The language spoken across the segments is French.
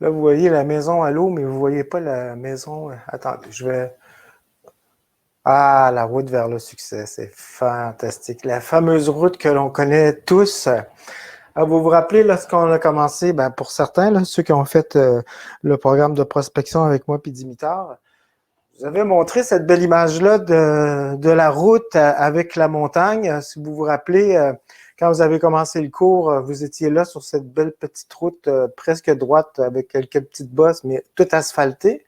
Là, vous voyez la maison à l'eau, mais vous ne voyez pas la maison. Attendez, je vais. Ah, la route vers le succès, c'est fantastique. La fameuse route que l'on connaît tous. Ah, vous vous rappelez, lorsqu'on a commencé, ben, pour certains, là, ceux qui ont fait le programme de prospection avec moi puis Dimitar, vous avez montré cette belle image-là de la route avec la montagne. Si vous vous rappelez, quand vous avez commencé le cours, vous étiez là sur cette belle petite route presque droite avec quelques petites bosses, mais toute asphaltée.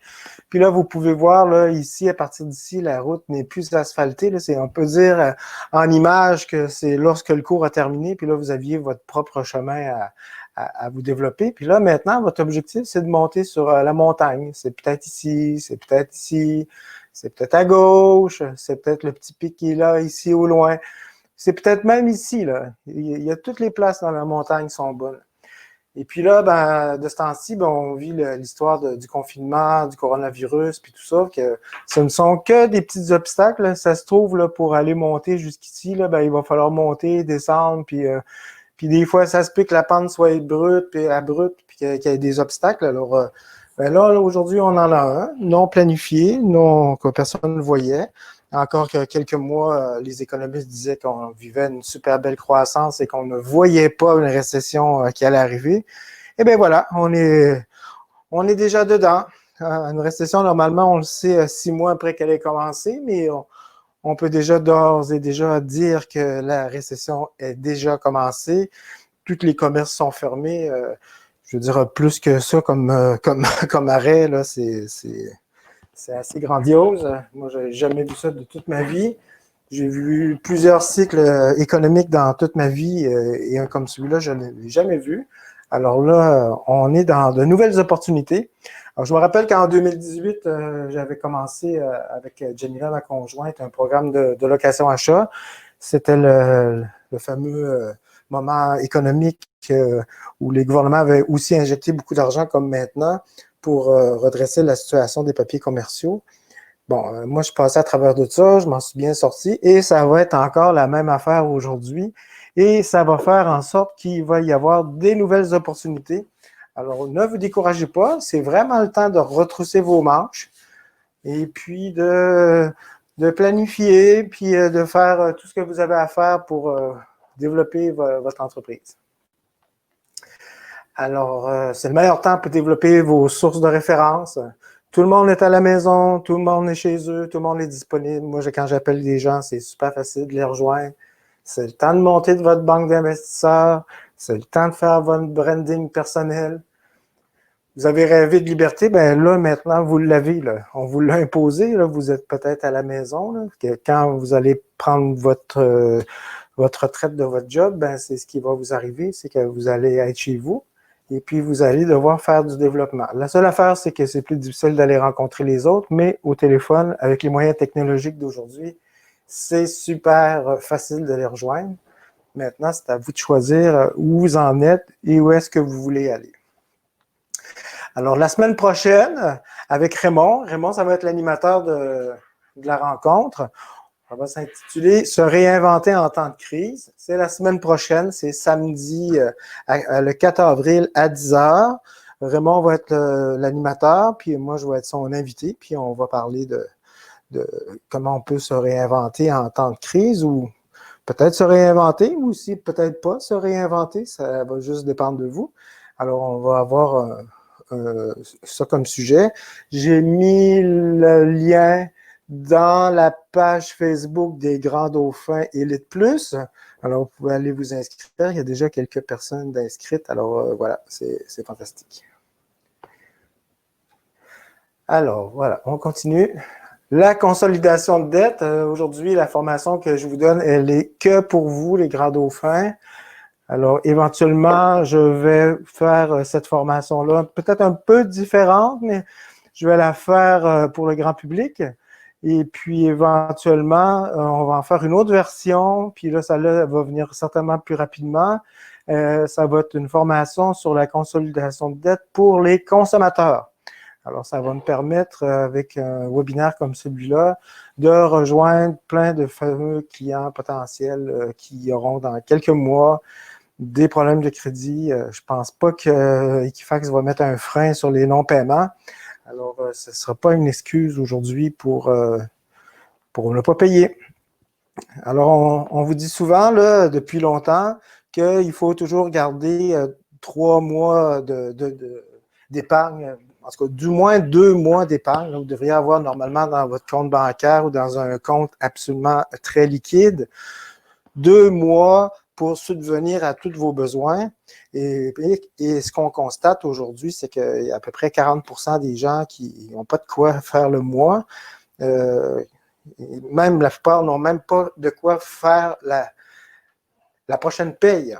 Puis là, vous pouvez voir là, ici, à partir d'ici, la route n'est plus asphaltée. Là. On peut dire en image que c'est lorsque le cours a terminé, puis là, vous aviez votre propre chemin à vous développer. Puis là, maintenant, votre objectif, c'est de monter sur la montagne. C'est peut-être ici, c'est peut-être ici, c'est peut-être à gauche, c'est peut-être le petit pic qui est là, ici au loin. C'est peut-être même ici, là. Il y a toutes les places dans la montagne qui sont bonnes. Et puis là, ben, de ce temps-ci, ben, on vit l'histoire du confinement, du coronavirus, puis tout ça, que ce ne sont que des petits obstacles. Là. Ça se trouve, là, pour aller monter jusqu'ici, là, ben, il va falloir monter, descendre, puis des fois, ça se peut que la pente soit brute, puis abrupte, puis qu'il y ait des obstacles. Alors, ben là, aujourd'hui, on en a un, non planifié, non que personne ne voyait. Encore que quelques mois, les économistes disaient qu'on vivait une super belle croissance et qu'on ne voyait pas une récession qui allait arriver. Eh bien voilà, on est déjà dedans. Une récession, normalement, on le sait 6 mois après qu'elle ait commencé, mais on peut déjà d'ores et déjà dire que la récession est déjà commencée. Tous les commerces sont fermés. Je veux dire, plus que ça comme arrêt, là, c'est assez grandiose. Moi, je n'ai jamais vu ça de toute ma vie. J'ai vu plusieurs cycles économiques dans toute ma vie et un comme celui-là, je ne l'ai jamais vu. Alors là, on est dans de nouvelles opportunités. Alors, je me rappelle qu'en 2018, j'avais commencé avec Jennifer, ma conjointe, un programme de location-achat. C'était le fameux moment économique où les gouvernements avaient aussi injecté beaucoup d'argent comme maintenant pour redresser la situation des papiers commerciaux. Bon, moi, je passais à travers de ça, je m'en suis bien sorti et ça va être encore la même affaire aujourd'hui et ça va faire en sorte qu'il va y avoir des nouvelles opportunités. Alors, ne vous découragez pas, c'est vraiment le temps de retrousser vos manches et puis de planifier, puis de faire tout ce que vous avez à faire pour développer votre entreprise. Alors, c'est le meilleur temps pour développer vos sources de référence. Tout le monde est à la maison, tout le monde est chez eux, tout le monde est disponible. Moi, quand j'appelle des gens, c'est super facile de les rejoindre. C'est le temps de monter de votre banque d'investisseurs. C'est le temps de faire votre branding personnel. Vous avez rêvé de liberté, bien là, maintenant, vous l'avez. Là. On vous l'a imposé. Là. Vous êtes peut-être à la maison. Là, que quand vous allez prendre votre retraite de votre job, ben, c'est ce qui va vous arriver, c'est que vous allez être chez vous et puis vous allez devoir faire du développement. La seule affaire, c'est que c'est plus difficile d'aller rencontrer les autres, mais au téléphone, avec les moyens technologiques d'aujourd'hui, c'est super facile de les rejoindre. Maintenant, c'est à vous de choisir où vous en êtes et où est-ce que vous voulez aller. Alors, la semaine prochaine, avec Raymond, ça va être l'animateur de la rencontre. Ça va s'intituler « Se réinventer en temps de crise ». C'est la semaine prochaine, c'est samedi le 4 avril à 10 heures. Raymond va être l'animateur, puis moi, je vais être son invité, puis on va parler de comment on peut se réinventer en temps de crise ou peut-être se réinventer ou aussi peut-être pas se réinventer, ça va juste dépendre de vous. Alors, on va avoir ça comme sujet. J'ai mis le lien dans la page Facebook des Grands Dauphins Élite Plus. Alors, vous pouvez aller vous inscrire. Il y a déjà quelques personnes inscrites. Alors, voilà, c'est fantastique. Alors, voilà, on continue. La consolidation de dette. Aujourd'hui, la formation que je vous donne, elle est que pour vous, les Grands Dauphins. Alors, éventuellement, je vais faire cette formation-là, peut-être un peu différente, mais je vais la faire pour le grand public. Et puis, éventuellement, on va en faire une autre version. Puis là, ça là, va venir certainement plus rapidement. Ça va être une formation sur la consolidation de dette pour les consommateurs. Alors, ça va me permettre, avec un webinaire comme celui-là, de rejoindre plein de fameux clients potentiels qui auront dans quelques mois des problèmes de crédit. Je ne pense pas qu'Equifax va mettre un frein sur les non-paiements. Alors, ce ne sera pas une excuse aujourd'hui pour ne pas payer. Alors, on vous dit souvent, là, depuis longtemps, qu'il faut toujours garder 3 mois d'épargne, en tout cas, du moins 2 mois d'épargne. Vous devriez avoir normalement dans votre compte bancaire ou dans un compte absolument très liquide, 2 mois pour subvenir à tous vos besoins. Et ce qu'on constate aujourd'hui, c'est qu'il y a à peu près 40% des gens qui n'ont pas de quoi faire le mois. Même la plupart n'ont même pas de quoi faire la prochaine paye.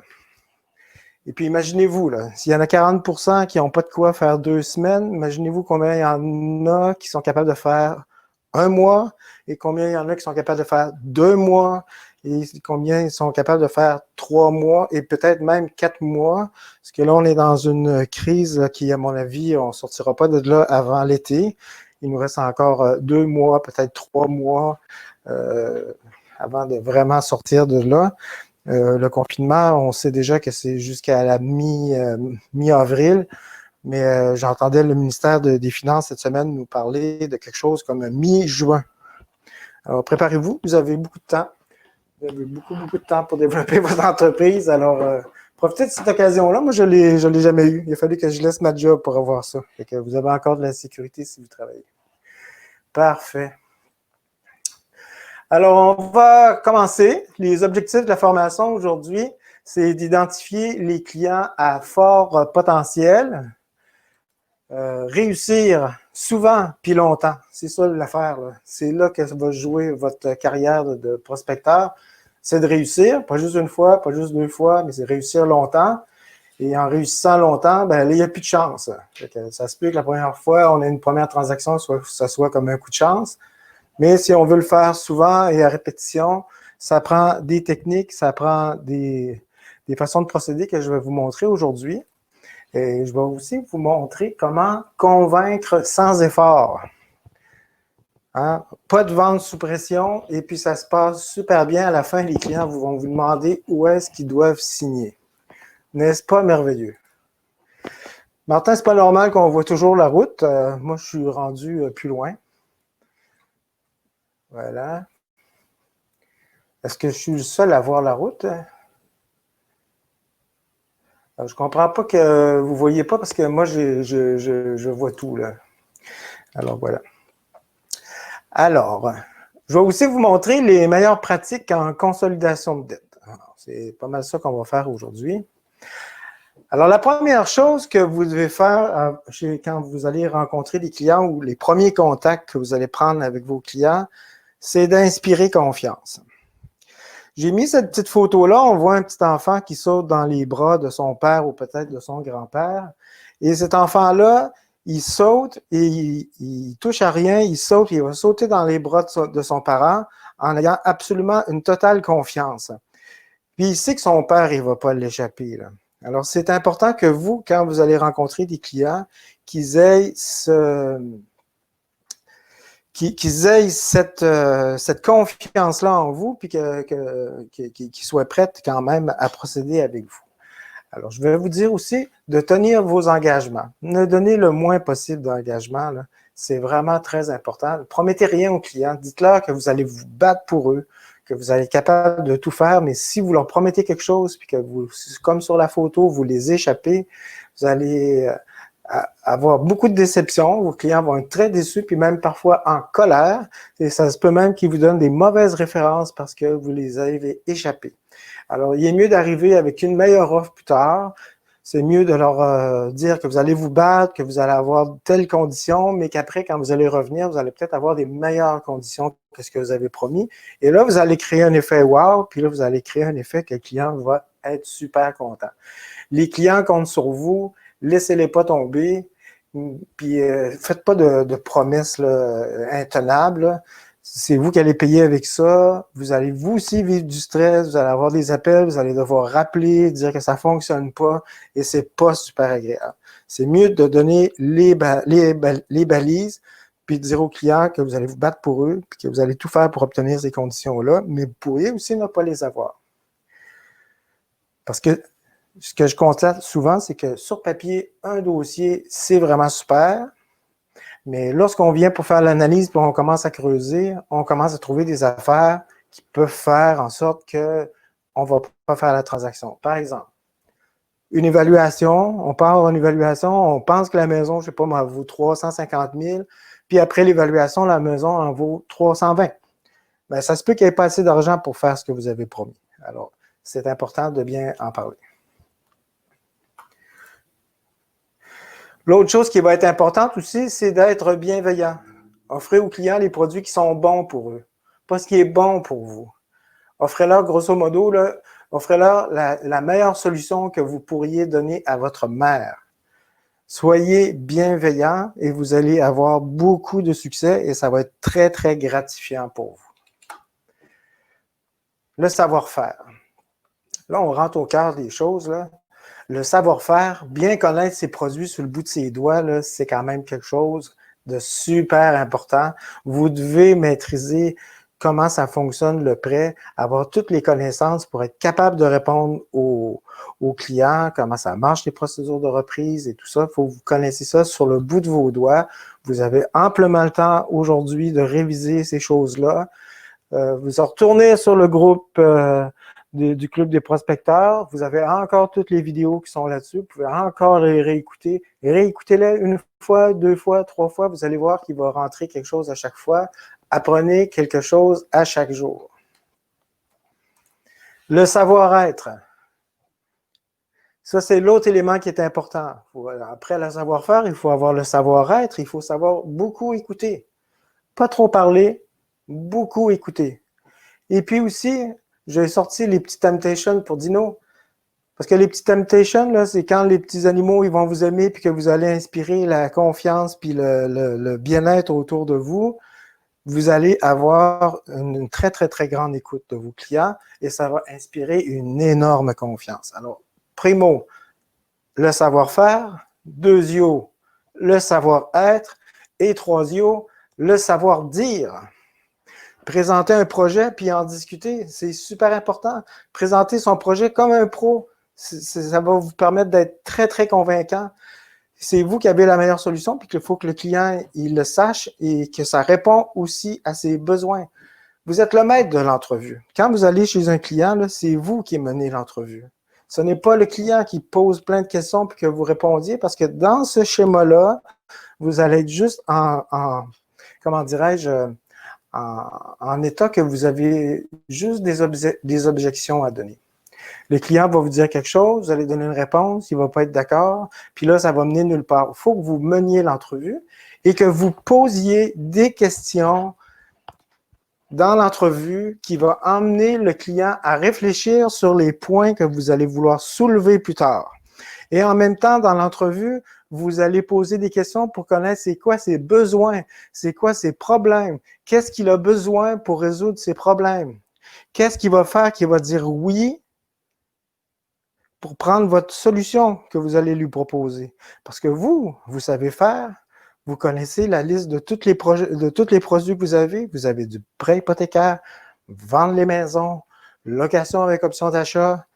Et puis imaginez-vous, s'il y en a 40% qui n'ont pas de quoi faire 2 semaines, imaginez-vous combien il y en a qui sont capables de faire 1 mois et combien il y en a qui sont capables de faire 2 mois et combien ils sont capables de faire 3 mois et peut-être même 4 mois. Parce que là, on est dans une crise qui, à mon avis, on ne sortira pas de là avant l'été. Il nous reste encore 2 mois, peut-être 3 mois avant de vraiment sortir de là. Le confinement, on sait déjà que c'est jusqu'à la mi-avril, mais j'entendais le ministère des Finances cette semaine nous parler de quelque chose comme mi-juin. Alors, préparez-vous, vous avez beaucoup de temps. Vous avez beaucoup de temps pour développer votre entreprise. Alors, profitez de cette occasion-là. Moi, je l'ai jamais eu. Il a fallu que je laisse ma job pour avoir ça. Fait que vous avez encore de la sécurité si vous travaillez. Parfait. Alors, on va commencer. Les objectifs de la formation aujourd'hui, c'est d'identifier les clients à fort potentiel, réussir souvent puis longtemps. C'est ça l'affaire. C'est là que va jouer votre carrière de prospecteur. C'est de réussir, pas juste une fois, pas juste 2 fois, mais c'est réussir longtemps. Et en réussissant longtemps, ben là, il n'y a plus de chance. Ça se peut que la première fois, on a une première transaction, ça soit comme un coup de chance. Mais si on veut le faire souvent et à répétition, ça prend des techniques, ça prend des façons de procéder que je vais vous montrer aujourd'hui. Et je vais aussi vous montrer comment convaincre sans effort. Hein? Pas de vente sous pression et puis ça se passe super bien. À la fin, les clients vont vous demander où est-ce qu'ils doivent signer. N'est-ce pas merveilleux? Martin, c'est pas normal qu'on voit toujours la route. Moi, je suis rendu plus loin. Voilà. Est-ce que je suis le seul à voir la route? Je ne comprends pas que vous ne voyez pas parce que moi, je vois tout, là. Alors, voilà. Alors, je vais aussi vous montrer les meilleures pratiques en consolidation de dette. C'est pas mal ça qu'on va faire aujourd'hui. Alors, la première chose que vous devez faire quand vous allez rencontrer des clients ou les premiers contacts que vous allez prendre avec vos clients, c'est d'inspirer confiance. J'ai mis cette petite photo-là, on voit un petit enfant qui saute dans les bras de son père ou peut-être de son grand-père. Et cet enfant-là, il saute et il touche à rien, il saute, il va sauter dans les bras de son parent en ayant absolument une totale confiance. Puis il sait que son père, il ne va pas l'échapper, là. Alors, c'est important que vous, quand vous allez rencontrer des clients, qu'ils aient cette confiance-là en vous, puis qu'ils soient prêts quand même à procéder avec vous. Alors, je vais vous dire aussi de tenir vos engagements. Ne donnez le moins possible d'engagement. C'est vraiment très important. Ne promettez rien aux clients. Dites-leur que vous allez vous battre pour eux, que vous allez être capable de tout faire, mais si vous leur promettez quelque chose, puis que vous, comme sur la photo, vous les échappez, vous allez avoir beaucoup de déceptions. Vos clients vont être très déçus, puis même parfois en colère. Et ça se peut même qu'ils vous donnent des mauvaises références parce que vous les avez échappées. Alors, il est mieux d'arriver avec une meilleure offre plus tard. C'est mieux de leur dire que vous allez vous battre, que vous allez avoir telles conditions, mais qu'après, quand vous allez revenir, vous allez peut-être avoir des meilleures conditions que ce que vous avez promis. Et là, vous allez créer un effet wow, puis là, vous allez créer un effet que le client va être super content. Les clients comptent sur vous, laissez-les pas tomber, puis faites pas de promesses là, intenables, là. C'est vous qui allez payer avec ça. Vous allez vous aussi vivre du stress, vous allez avoir des appels, vous allez devoir rappeler, dire que ça ne fonctionne pas et c'est pas super agréable. C'est mieux de donner les balises puis de dire aux clients que vous allez vous battre pour eux puis que vous allez tout faire pour obtenir ces conditions-là, mais vous pourriez aussi ne pas les avoir. Parce que ce que je constate souvent, c'est que sur papier, un dossier, c'est vraiment super. Mais lorsqu'on vient pour faire l'analyse, puis on commence à creuser, on commence à trouver des affaires qui peuvent faire en sorte qu'on ne va pas faire la transaction. Par exemple, une évaluation, on part en évaluation, on pense que la maison, je ne sais pas, m'en vaut 350 000, puis après l'évaluation, la maison en vaut 320. Bien, ça se peut qu'il n'y ait pas assez d'argent pour faire ce que vous avez promis. Alors, c'est important de bien en parler. L'autre chose qui va être importante aussi, c'est d'être bienveillant. Offrez aux clients les produits qui sont bons pour eux, pas ce qui est bon pour vous. Offrez-leur, grosso modo, offrez-leur la meilleure solution que vous pourriez donner à votre mère. Soyez bienveillant et vous allez avoir beaucoup de succès et ça va être très, très gratifiant pour vous. Le savoir-faire. Là, on rentre au cœur des choses, là. Le savoir-faire, bien connaître ses produits sur le bout de ses doigts, c'est quand même quelque chose de super important. Vous devez maîtriser comment ça fonctionne le prêt, avoir toutes les connaissances pour être capable de répondre aux clients, comment ça marche les procédures de reprise et tout ça. Il faut que vous connaissiez ça sur le bout de vos doigts. Vous avez amplement le temps aujourd'hui de réviser ces choses-là. Vous en retournez sur le groupe du Club des prospecteurs. Vous avez encore toutes les vidéos qui sont là-dessus. Vous pouvez encore les réécouter. Réécoutez-les une fois, deux fois, trois fois. Vous allez voir qu'il va rentrer quelque chose à chaque fois. Apprenez quelque chose à chaque jour. Le savoir-être. Ça, c'est l'autre élément qui est important. Après le savoir-faire, il faut avoir le savoir-être. Il faut savoir beaucoup écouter. Pas trop parler, beaucoup écouter. Et puis aussi, j'ai sorti les petits temptations pour Dino. Parce que les petits temptations, là, c'est quand les petits animaux, ils vont vous aimer puis que vous allez inspirer la confiance puis le bien-être autour de vous. Vous allez avoir une très, très, très grande écoute de vos clients et ça va inspirer une énorme confiance. Alors, primo, le savoir-faire. Deuxio, le savoir-être. Et troisio, le savoir-dire. Présenter un projet puis en discuter, c'est super important. Présenter son projet comme un pro, ça va vous permettre d'être très, très convaincant. C'est vous qui avez la meilleure solution, puis qu'il faut que le client il le sache et que ça répond aussi à ses besoins. Vous êtes le maître de l'entrevue. Quand vous allez chez un client, c'est vous qui menez l'entrevue. Ce n'est pas le client qui pose plein de questions pour que vous répondiez, parce que dans ce schéma-là, vous allez être juste comment dirais-je, en état que vous avez juste des objections à donner. Le client va vous dire quelque chose, vous allez donner une réponse, il ne va pas être d'accord, puis là, ça va mener nulle part. Il faut que vous meniez l'entrevue et que vous posiez des questions dans l'entrevue qui va emmener le client à réfléchir sur les points que vous allez vouloir soulever plus tard. Et en même temps, dans l'entrevue, vous allez poser des questions pour connaître c'est quoi ses besoins, c'est quoi ses problèmes, qu'est-ce qu'il a besoin pour résoudre ses problèmes, qu'est-ce qu'il va faire qu'il va dire oui pour prendre votre solution que vous allez lui proposer. Parce que vous savez faire, vous connaissez la liste de tous les projets, de tous les produits que vous avez. Vous avez du prêt hypothécaire, vendre les maisons, location avec option d'achat.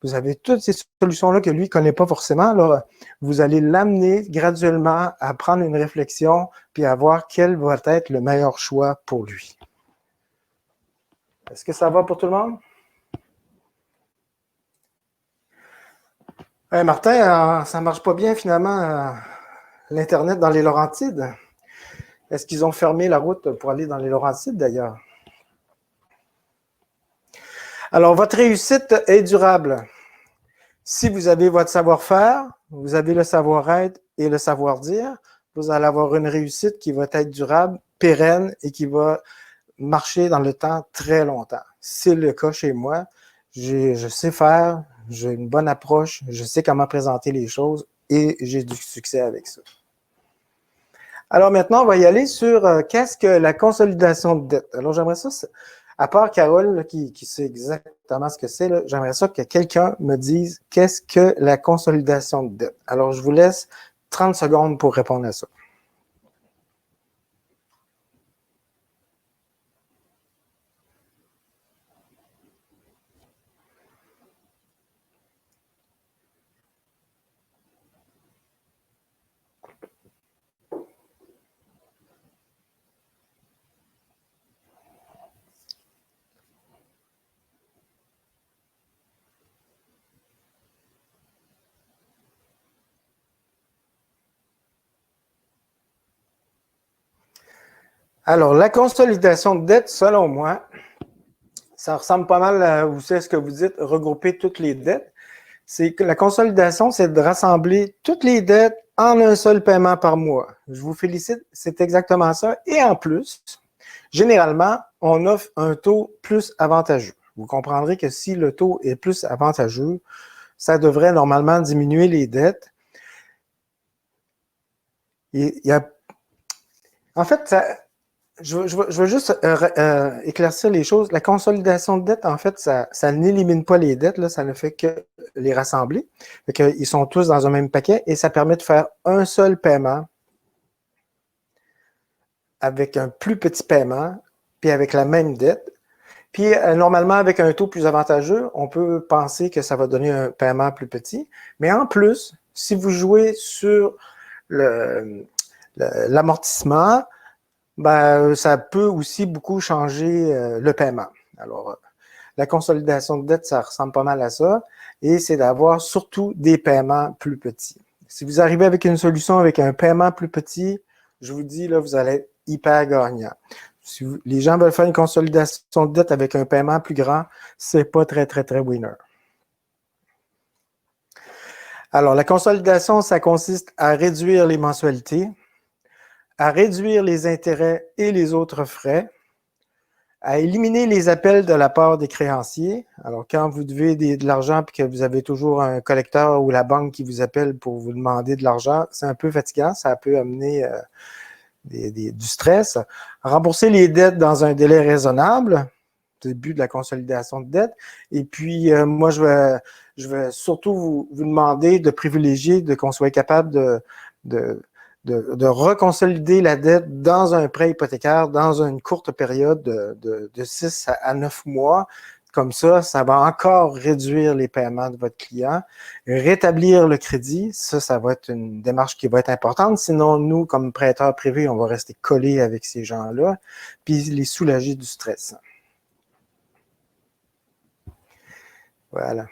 Vous avez toutes ces solutions-là que lui ne connaît pas forcément. Là. Vous allez l'amener graduellement à prendre une réflexion puis à voir quel va être le meilleur choix pour lui. Est-ce que ça va pour tout le monde? Hey Martin, ça ne marche pas bien finalement, l'Internet dans les Laurentides. Est-ce qu'ils ont fermé la route pour aller dans les Laurentides d'ailleurs? Alors, votre réussite est durable. Si vous avez votre savoir-faire, vous avez le savoir-être et le savoir-dire, vous allez avoir une réussite qui va être durable, pérenne et qui va marcher dans le temps très longtemps. C'est le cas chez moi. Je sais faire, j'ai une bonne approche, je sais comment présenter les choses et j'ai du succès avec ça. Alors maintenant, on va y aller sur qu'est-ce que la consolidation de dette. Alors j'aimerais ça, à part Carole là, qui sait exactement ce que c'est, j'aimerais ça que quelqu'un me dise qu'est-ce que la consolidation de dette. Alors je vous laisse 30 secondes pour répondre à ça. Alors, la consolidation de dette, selon moi, ça ressemble pas mal à, vous savez ce que vous dites, regrouper toutes les dettes. C'est que la consolidation, c'est de rassembler toutes les dettes en un seul paiement par mois. Je vous félicite, c'est exactement ça. Et en plus, généralement, on offre un taux plus avantageux. Vous comprendrez que si le taux est plus avantageux, ça devrait normalement diminuer les dettes. Et il y a, en fait, je veux juste éclaircir les choses. La consolidation de dette, en fait, ça n'élimine pas les dettes, là, ça ne fait que les rassembler. Ils sont tous dans un même paquet et ça permet de faire un seul paiement avec un plus petit paiement, puis avec la même dette. Puis, normalement, avec un taux plus avantageux, on peut penser que ça va donner un paiement plus petit. Mais en plus, si vous jouez sur l'amortissement, ben, ça peut aussi beaucoup changer le paiement. Alors, la consolidation de dette, ça ressemble pas mal à ça. Et c'est d'avoir surtout des paiements plus petits. Si vous arrivez avec une solution avec un paiement plus petit, je vous dis, là, vous allez être hyper gagnant. Si les gens veulent faire une consolidation de dette avec un paiement plus grand, c'est pas très, très, très winner. Alors, la consolidation, ça consiste à réduire les mensualités, à réduire les intérêts et les autres frais, à éliminer les appels de la part des créanciers. Alors, quand vous devez de l'argent et que vous avez toujours un collecteur ou la banque qui vous appelle pour vous demander de l'argent, c'est un peu fatigant, ça peut amener du stress. Rembourser les dettes dans un délai raisonnable, c'est le but de la consolidation de dette. Et puis, moi, je vais surtout vous demander de privilégier, qu'on soit capable de reconsolider la dette dans un prêt hypothécaire dans une courte période de 6 à 9 mois. Comme ça va encore réduire les paiements de votre client. Rétablir le crédit, ça va être une démarche qui va être importante. Sinon, nous, comme prêteurs privés, on va rester collés avec ces gens-là, puis les soulager du stress. Voilà.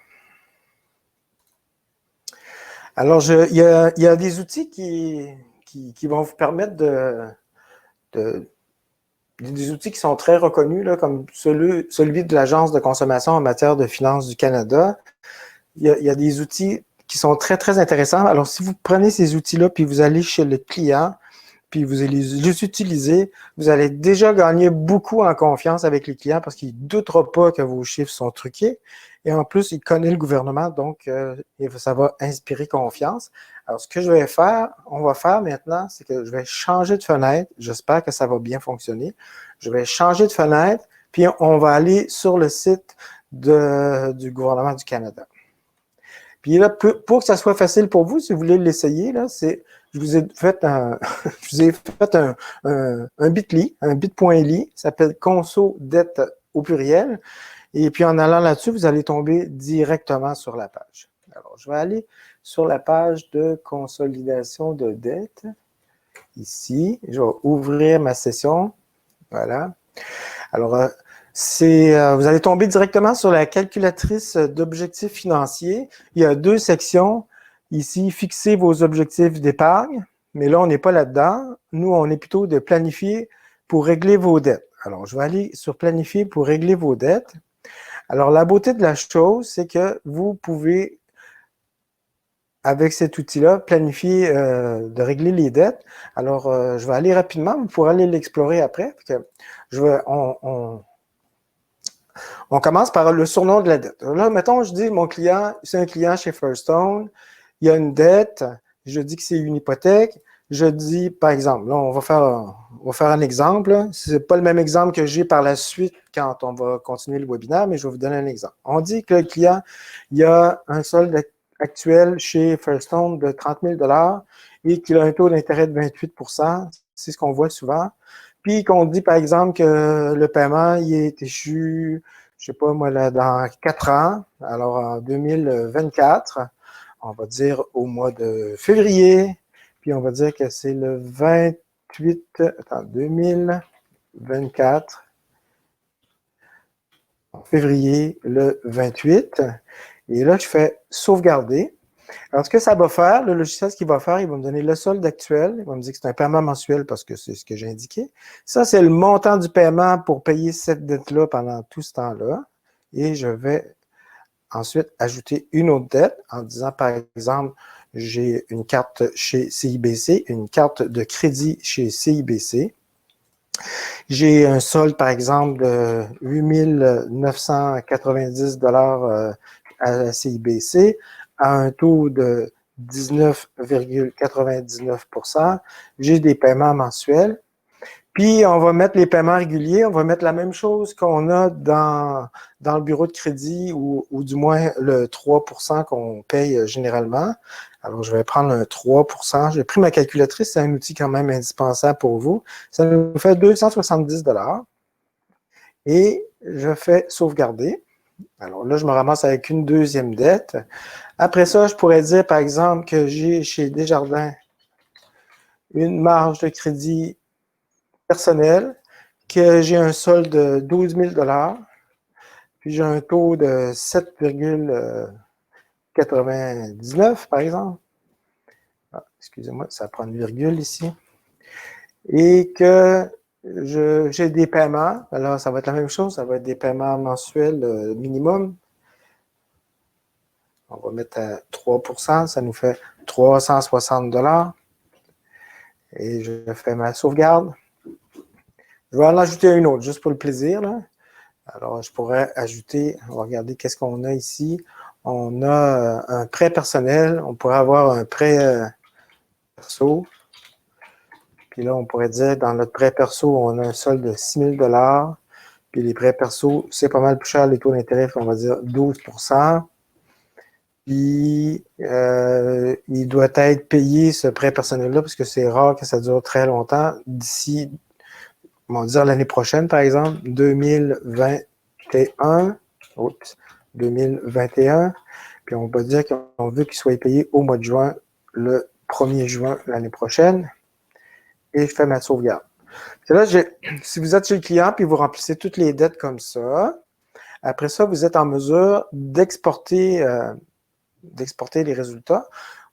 Alors, il y a des outils qui vont vous permettre des outils qui sont très reconnus, là, comme celui de l'Agence de consommation en matière de finances du Canada. Il y a des outils qui sont très, très intéressants. Alors, si vous prenez ces outils-là, puis vous allez chez le client, puis vous allez les utiliser, vous allez déjà gagner beaucoup en confiance avec les clients parce qu'il ne doutera pas que vos chiffres sont truqués. Et en plus, il connaît le gouvernement, donc ça va inspirer confiance. Alors, ce que on va faire maintenant, c'est que je vais changer de fenêtre. J'espère que ça va bien fonctionner. Je vais changer de fenêtre, puis on va aller sur le site du gouvernement du Canada. Puis là, pour que ça soit facile pour vous, si vous voulez l'essayer, là, je vous ai fait un bit.ly, un bit.ly, ça s'appelle conso dette au pluriel. Et puis en allant là-dessus, vous allez tomber directement sur la page. Alors, je vais aller sur la page de consolidation de dette. Ici, je vais ouvrir ma session. Voilà. Alors, vous allez tomber directement sur la calculatrice d'objectifs financiers. Il y a 2 sections. Ici, fixer vos objectifs d'épargne. Mais là, on n'est pas là-dedans. Nous, on est plutôt de planifier pour régler vos dettes. Alors, je vais aller sur planifier pour régler vos dettes. Alors, la beauté de la chose, c'est que vous pouvez, avec cet outil-là, planifier de régler les dettes. Alors, je vais aller rapidement. Vous pourrez aller l'explorer après. On commence par le surnom de la dette. Là, mettons, je dis, mon client, c'est un client chez Firstone, il y a une dette, je dis que c'est une hypothèque, je dis, par exemple, là, on va faire un exemple. Ce n'est pas le même exemple que j'ai par la suite quand on va continuer le webinaire, mais je vais vous donner un exemple. On dit que le client, il y a un solde actuel chez Firstone de 30 000 et qu'il a un taux d'intérêt de 28 %. C'est ce qu'on voit souvent. Puis qu'on dit, par exemple, que le paiement, il est échu, je ne sais pas moi, là, dans 4 ans, alors en 2024, on va dire au mois de février, puis on va dire que c'est le 2024, février le 28. Et là, je fais sauvegarder. Alors, ce que ça va faire, le logiciel, ce qu'il va faire, il va me donner le solde actuel. Il va me dire que c'est un paiement mensuel parce que c'est ce que j'ai indiqué. Ça, c'est le montant du paiement pour payer cette dette-là pendant tout ce temps-là. Et je vais ensuite ajouter une autre dette en disant, par exemple, j'ai une carte chez CIBC, une carte de crédit chez CIBC. J'ai un solde, par exemple, de 8 990 à la CIBC à un taux de 19,99 %. J'ai des paiements mensuels. Puis, on va mettre les paiements réguliers, on va mettre la même chose qu'on a dans le bureau de crédit ou du moins le 3 % qu'on paye généralement. Alors, je vais prendre un 3 %. J'ai pris ma calculatrice, c'est un outil quand même indispensable pour vous. Ça nous fait 270 $ et je fais sauvegarder. Alors là, je me ramasse avec une deuxième dette. Après ça, je pourrais dire, par exemple, que j'ai chez Desjardins une marge de crédit personnelle, que j'ai un solde de 12 000 $, puis j'ai un taux de 7,99 par exemple. Ah, excusez-moi, ça prend une virgule ici. Et que j'ai des paiements. Alors, ça va être la même chose. Ça va être des paiements mensuels minimum. On va mettre à 3 %. Ça nous fait 360 $. Et je fais ma sauvegarde. Je vais en ajouter une autre, juste pour le plaisir, là. Alors, je pourrais ajouter, on va regarder qu'est-ce qu'on a ici. On a un prêt personnel, on pourrait avoir un prêt perso. Puis là, on pourrait dire, dans notre prêt perso, on a un solde de 6 000 $. Puis les prêts perso, c'est pas mal plus cher, les taux d'intérêt, on va dire 12 %. Puis, il doit être payé, ce prêt personnel-là, parce que c'est rare que ça dure très longtemps. D'ici, on va dire l'année prochaine, par exemple, 2021. Oups, 2021. Puis on va dire qu'on veut qu'il soit payé au mois de juin, le 1er juin l'année prochaine. Et je fais ma sauvegarde. Là, si vous êtes chez le client puis vous remplissez toutes les dettes comme ça, après ça, vous êtes en mesure d'exporter les résultats.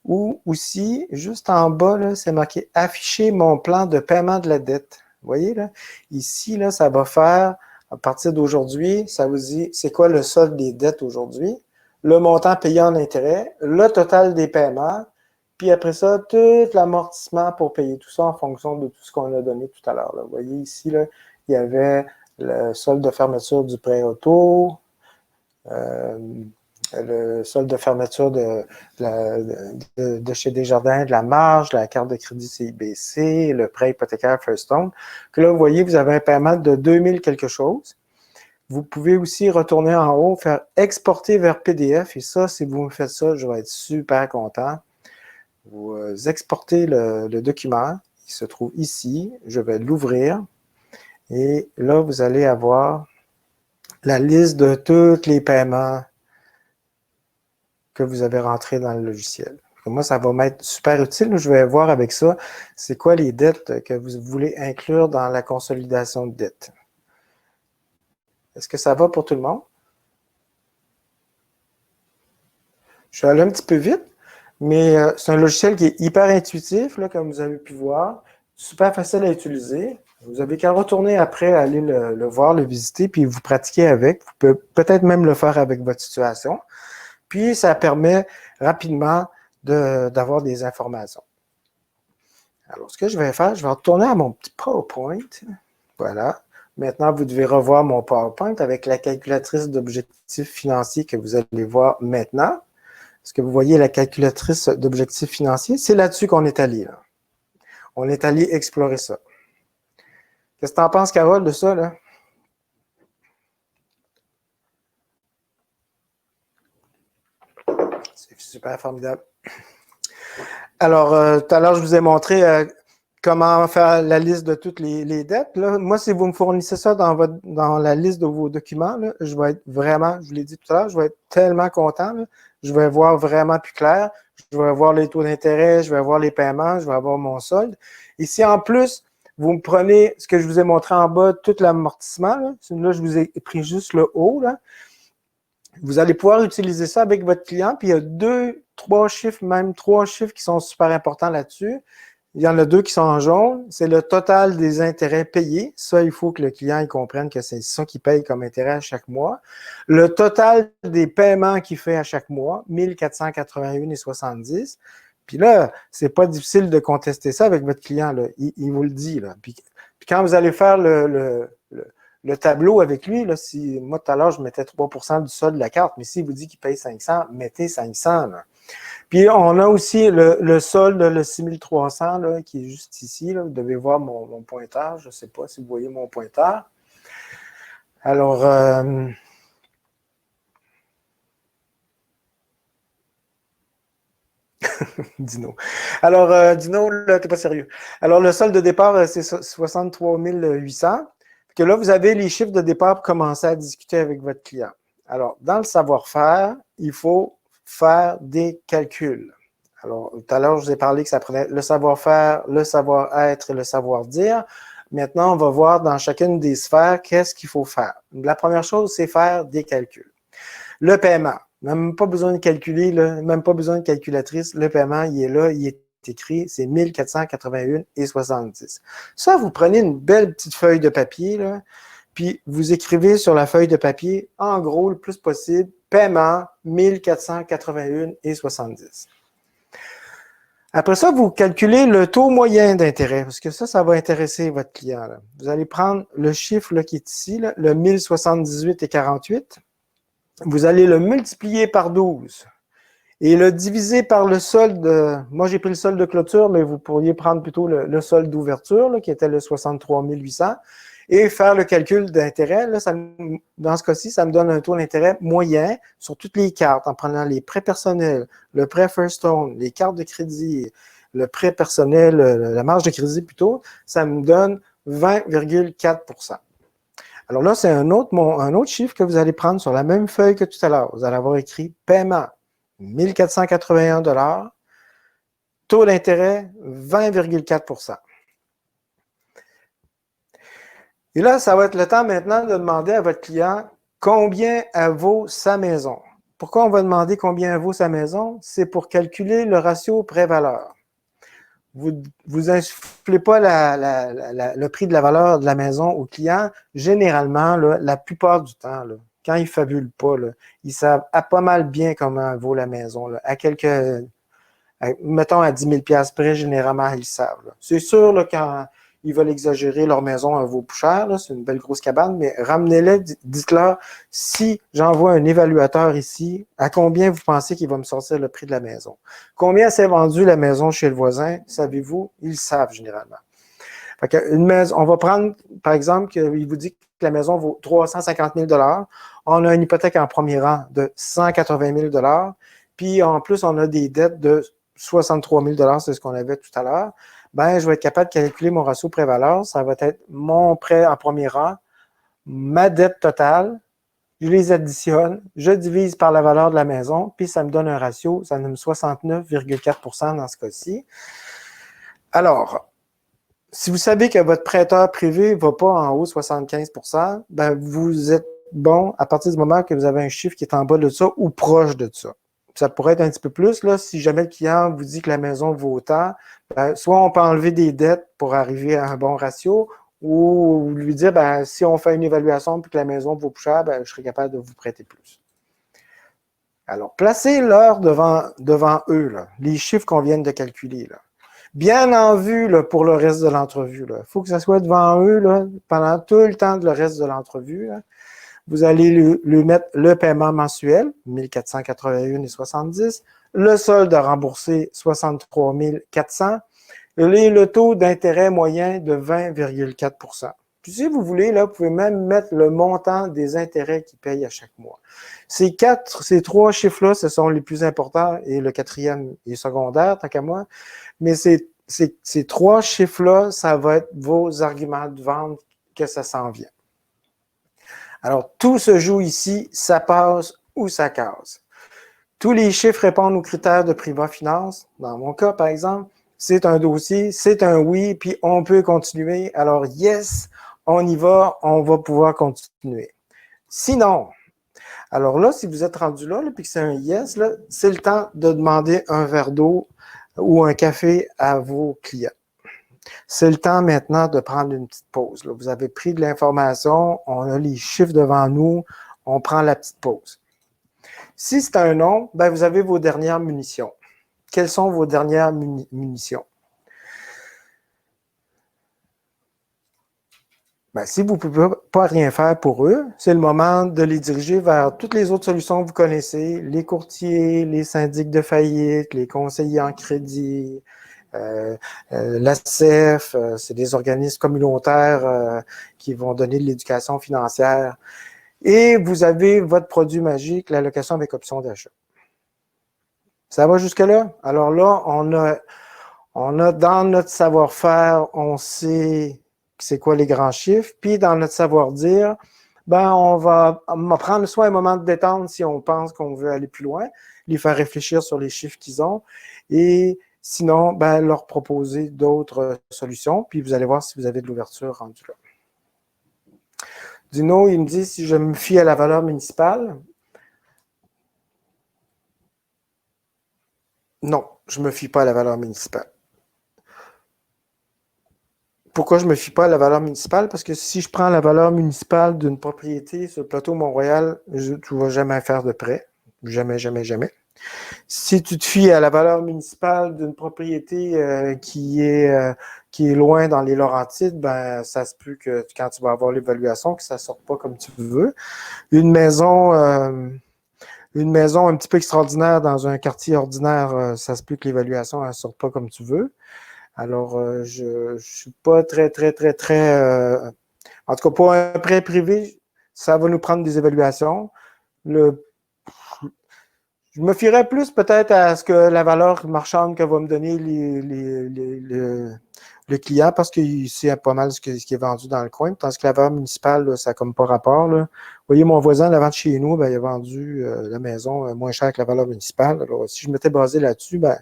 Ou aussi, juste en bas, c'est marqué « Afficher mon plan de paiement de la dette ». Vous voyez, là? Ici, là, ça va faire, à partir d'aujourd'hui, ça vous dit c'est quoi le solde des dettes aujourd'hui, le montant payé en intérêt, le total des paiements, puis après ça, tout l'amortissement pour payer tout ça en fonction de tout ce qu'on a donné tout à l'heure. Vous voyez ici, là, il y avait le solde de fermeture du prêt auto, le solde de fermeture de chez Desjardins, de la marge, la carte de crédit CIBC, le prêt hypothécaire First Home. Que là, vous voyez, vous avez un paiement de 2000 quelque chose. Vous pouvez aussi retourner en haut, faire exporter vers PDF. Et ça, si vous me faites ça, je vais être super content. Vous exportez le document. Il se trouve ici. Je vais l'ouvrir. Et là, vous allez avoir la liste de tous les paiements que vous avez rentré dans le logiciel. Moi, ça va m'être super utile. Je vais voir avec ça, c'est quoi les dettes que vous voulez inclure dans la consolidation de dettes. Est-ce que ça va pour tout le monde? Je suis allé un petit peu vite, mais c'est un logiciel qui est hyper intuitif, là, comme vous avez pu voir. Super facile à utiliser. Vous avez qu'à retourner après, aller le voir, le visiter, puis vous pratiquer avec. Vous pouvez peut-être même le faire avec votre situation. Puis, ça permet rapidement d'avoir des informations. Alors, ce que je vais faire, je vais retourner à mon petit PowerPoint. Voilà. Maintenant, vous devez revoir mon PowerPoint avec la calculatrice d'objectifs financiers que vous allez voir maintenant. Est-ce que vous voyez la calculatrice d'objectifs financiers? C'est là-dessus qu'on est allé. Là. On est allé explorer ça. Qu'est-ce que tu en penses, Carole, de ça, là? C'est super formidable. Alors, tout à l'heure, je vous ai montré comment faire la liste de toutes les dettes. Là. Moi, si vous me fournissez ça dans la liste de vos documents, là, je vais être vraiment, je vous l'ai dit tout à l'heure, je vais être tellement content. Là. Je vais voir vraiment plus clair. Je vais voir les taux d'intérêt, je vais voir les paiements, je vais avoir mon solde. Et si en plus, vous me prenez ce que je vous ai montré en bas, tout l'amortissement, là, je vous ai pris juste le haut, là. Vous allez pouvoir utiliser ça avec votre client, puis il y a trois chiffres, même trois chiffres qui sont super importants là-dessus. Il y en a deux qui sont en jaune. C'est le total des intérêts payés. Ça, il faut que le client il comprenne que c'est ça qu'il paye comme intérêt à chaque mois. Le total des paiements qu'il fait à chaque mois, 1481,70. Puis là, c'est pas difficile de contester ça avec votre client. Là. Il vous le dit. Là. Puis quand vous allez faire le tableau avec lui, là, si moi tout à l'heure, je mettais 3% du solde de la carte, mais s'il vous dit qu'il paye 500, mettez 500. Là. Puis on a aussi le solde, le 6300, là, qui est juste ici. Là. Vous devez voir mon pointeur. Je ne sais pas si vous voyez mon pointeur. Alors, Dino. Alors, Dino, là, t'es pas sérieux. Alors, le solde de départ, c'est 63 800. Que là, vous avez les chiffres de départ pour commencer à discuter avec votre client. Alors, dans le savoir-faire, il faut faire des calculs. Alors, tout à l'heure, je vous ai parlé que ça prenait le savoir-faire, le savoir-être et le savoir-dire. Maintenant, on va voir dans chacune des sphères qu'est-ce qu'il faut faire. La première chose, c'est faire des calculs. Le paiement, même pas besoin de calculer, là, même pas besoin de calculatrice. Le paiement, il est là, il est écrit, c'est 1481,70. Ça, vous prenez une belle petite feuille de papier, là, puis vous écrivez sur la feuille de papier, en gros, le plus possible, paiement 1481,70. Après ça, vous calculez le taux moyen d'intérêt, parce que ça va intéresser votre client. Là. Vous allez prendre le chiffre là, qui est ici, là, le 1078,48. Vous allez le multiplier par 12 et le diviser par le solde. Moi, j'ai pris le solde de clôture, mais vous pourriez prendre plutôt le solde d'ouverture, qui était le 63 800, et faire le calcul d'intérêt. Là, dans ce cas-ci, ça me donne un taux d'intérêt moyen sur toutes les cartes, en prenant les prêts personnels, le prêt First Home, les cartes de crédit, le prêt personnel, la marge de crédit plutôt, ça me donne 20,4 %. Alors là, c'est un autre chiffre que vous allez prendre sur la même feuille que tout à l'heure. Vous allez avoir écrit paiement 1481 $, taux d'intérêt 20,4 %. Et là, ça va être le temps maintenant de demander à votre client combien elle vaut sa maison. Pourquoi on va demander combien elle vaut sa maison? C'est pour calculer le ratio prêt-valeur. Vous insufflez pas le prix de la valeur de la maison au client. Généralement, là, la plupart du temps, là, quand ils ne fabulent pas, là, ils savent pas mal bien comment vaut la maison. Là. Mettons à 10 000 $ près, généralement, ils savent. C'est sûr, là, quand ils veulent exagérer, leur maison elle vaut plus cher, c'est une belle grosse cabane, mais ramenez-les, dites-leur, si j'envoie un évaluateur ici, à combien vous pensez qu'il va me sortir le prix de la maison? Combien s'est vendu la maison chez le voisin? Savez-vous? Ils le savent généralement. Fait que une maison, on va prendre, par exemple, qu'il vous dit que la maison vaut 350 000 $. On a une hypothèque en premier rang de 180 000 $. Puis en plus, on a des dettes de 63 000 $, c'est ce qu'on avait tout à l'heure. Ben, je vais être capable de calculer mon ratio prêt-valeur. Ça va être mon prêt en premier rang, ma dette totale, je les additionne, je divise par la valeur de la maison, puis ça me donne un ratio, ça donne 69,4 % dans ce cas-ci. Alors, si vous savez que votre prêteur privé ne va pas en haut de 75 %, ben vous êtes bon à partir du moment que vous avez un chiffre qui est en bas de ça ou proche de ça. Ça pourrait être un petit peu plus, là, si jamais le client vous dit que la maison vaut autant, ben, soit on peut enlever des dettes pour arriver à un bon ratio, ou lui dire, ben, si on fait une évaluation et que la maison vaut plus cher, ben, je serai capable de vous prêter plus. Alors, placez-leur devant eux, là, les chiffres qu'on vient de calculer. Là. Bien en vue là, pour le reste de l'entrevue. Il faut que ça soit devant eux là, pendant tout le temps de le reste de l'entrevue. Là. Vous allez lui mettre le paiement mensuel, 1481,70, le solde à rembourser, 63 400, et le taux d'intérêt moyen de 20,4 %. Puis si vous voulez, là, vous pouvez même mettre le montant des intérêts qu'ils payent à chaque mois. Ces trois chiffres-là, ce sont les plus importants, et le quatrième est secondaire, tant qu'à moi, mais ces trois chiffres-là, ça va être vos arguments de vente que ça s'en vient. Alors, tout se joue ici, ça passe ou ça casse. Tous les chiffres répondent aux critères de Priva Finance. Dans mon cas, par exemple, c'est un dossier, c'est un oui, puis on peut continuer. Alors, yes, on y va, on va pouvoir continuer. Sinon, Alors là, si vous êtes rendu là, puis que c'est un yes, c'est le temps de demander un verre d'eau ou un café à vos clients. C'est le temps maintenant de prendre une petite pause. Là. Vous avez pris de l'information, on a les chiffres devant nous, on prend la petite pause. Si c'est un non, ben vous avez vos dernières munitions. Quelles sont vos dernières munitions? Ben, si vous ne pouvez pas rien faire pour eux, c'est le moment de les diriger vers toutes les autres solutions que vous connaissez, les courtiers, les syndics de faillite, les conseillers en crédit, la CEF, c'est des organismes communautaires qui vont donner de l'éducation financière. Et vous avez votre produit magique, l'allocation avec option d'achat. Ça va jusque-là? Alors là, on a dans notre savoir-faire, on sait c'est quoi les grands chiffres, puis dans notre savoir-dire, ben on va prendre soit un moment de détente si on pense qu'on veut aller plus loin, les faire réfléchir sur les chiffres qu'ils ont, et sinon, ben, leur proposer d'autres solutions, puis vous allez voir si vous avez de l'ouverture rendue là. Dino, il me dit si je me fie à la valeur municipale. Non, je ne me fie pas à la valeur municipale. Pourquoi je ne me fie pas à la valeur municipale? Parce que si je prends la valeur municipale d'une propriété sur le plateau Mont-Royal, tu ne vas jamais faire de prêt. Jamais, jamais, jamais. Si tu te fies à la valeur municipale d'une propriété qui est loin dans les Laurentides, ben ça se peut que quand tu vas avoir l'évaluation, que ça ne sorte pas comme tu veux. Une maison un petit peu extraordinaire dans un quartier ordinaire, ça se peut que l'évaluation ne sorte pas comme tu veux. Alors, je ne suis pas très, en tout cas, pour un prêt privé, ça va nous prendre des évaluations. Je me fierais plus peut-être à ce que la valeur marchande que va me donner le client parce qu'il sait pas mal ce qui est vendu dans le coin. Tandis que la valeur municipale, là, ça n'a comme pas rapport. Là. Vous voyez, mon voisin, l'avant de chez nous, ben, il a vendu la maison moins cher que la valeur municipale. Alors, si je m'étais basé là-dessus, ben,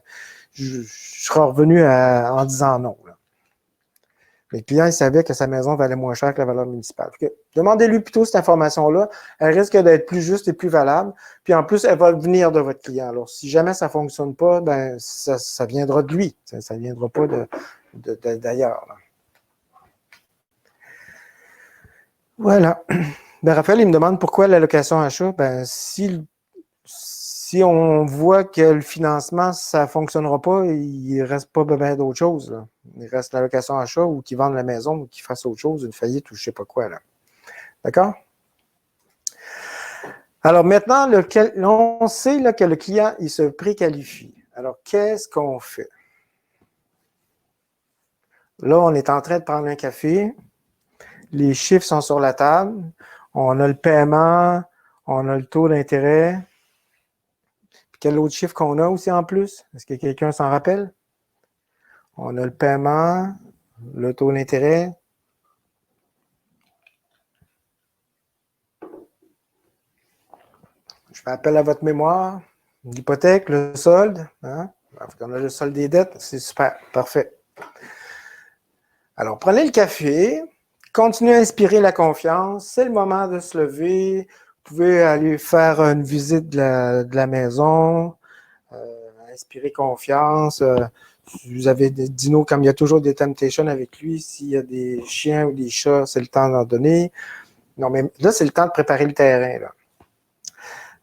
je serais revenu en disant non. Là. Le client, il savait que sa maison valait moins cher que la valeur municipale. Demandez-lui plutôt cette information-là. Elle risque d'être plus juste et plus valable. Puis en plus, elle va venir de votre client. Alors, si jamais ça ne fonctionne pas, ben ça viendra de lui. Ça ne viendra pas d'ailleurs. Là. Voilà. Ben, Raphaël, il me demande pourquoi l'allocation achat. Ben, si on voit que le financement, ça ne fonctionnera pas, il ne reste pas bien d'autres choses. Là. Il reste l'allocation achat ou qu'ils vendent la maison ou qu'ils fassent autre chose, une faillite ou je ne sais pas quoi. Là. D'accord? Alors maintenant, on sait là, que le client, il se préqualifie. Alors, qu'est-ce qu'on fait? Là, on est en train de prendre un café. Les chiffres sont sur la table. On a le paiement, on a le taux d'intérêt. Quel autre chiffre qu'on a aussi en plus? Est-ce que quelqu'un s'en rappelle? On a le paiement, le taux d'intérêt. Je fais appel à votre mémoire. L'hypothèque, le solde. Hein? On a le solde des dettes. C'est super. Parfait. Alors, prenez le café. Continuez à inspirer la confiance. C'est le moment de se lever. Vous pouvez aller faire une visite de la maison. Inspirer confiance. Vous avez des dinos, comme il y a toujours des temptations avec lui, s'il y a des chiens ou des chats, c'est le temps d'en donner. Non, mais là, c'est le temps de préparer le terrain. Là.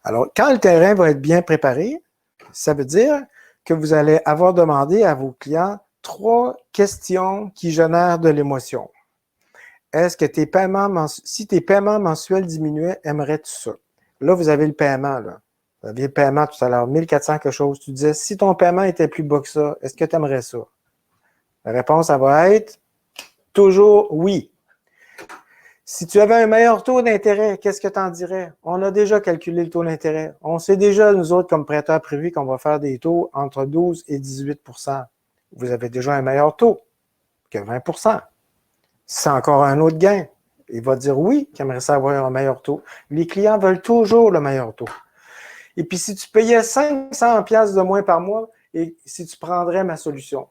Alors, quand le terrain va être bien préparé, ça veut dire que vous allez avoir demandé à vos clients 3 questions qui génèrent de l'émotion. Est-ce que si tes paiements mensuels diminuaient, aimerais-tu ça? Là, vous avez le paiement, là. Vous aviez le paiement tout à l'heure, 1400 quelque chose. Tu disais, si ton paiement était plus bas que ça, est-ce que tu aimerais ça? La réponse, ça va être toujours oui. Si tu avais un meilleur taux d'intérêt, qu'est-ce que tu en dirais? On a déjà calculé le taux d'intérêt. On sait déjà, nous autres, comme prêteurs privés, qu'on va faire des taux entre 12 et 18 %. Vous avez déjà un meilleur taux que 20 %. C'est encore un autre gain. Il va dire oui, qu'il aimerait ça avoir un meilleur taux. Les clients veulent toujours le meilleur taux. Et puis, si tu payais 500 $ de moins par mois, et si tu prendrais ma solution.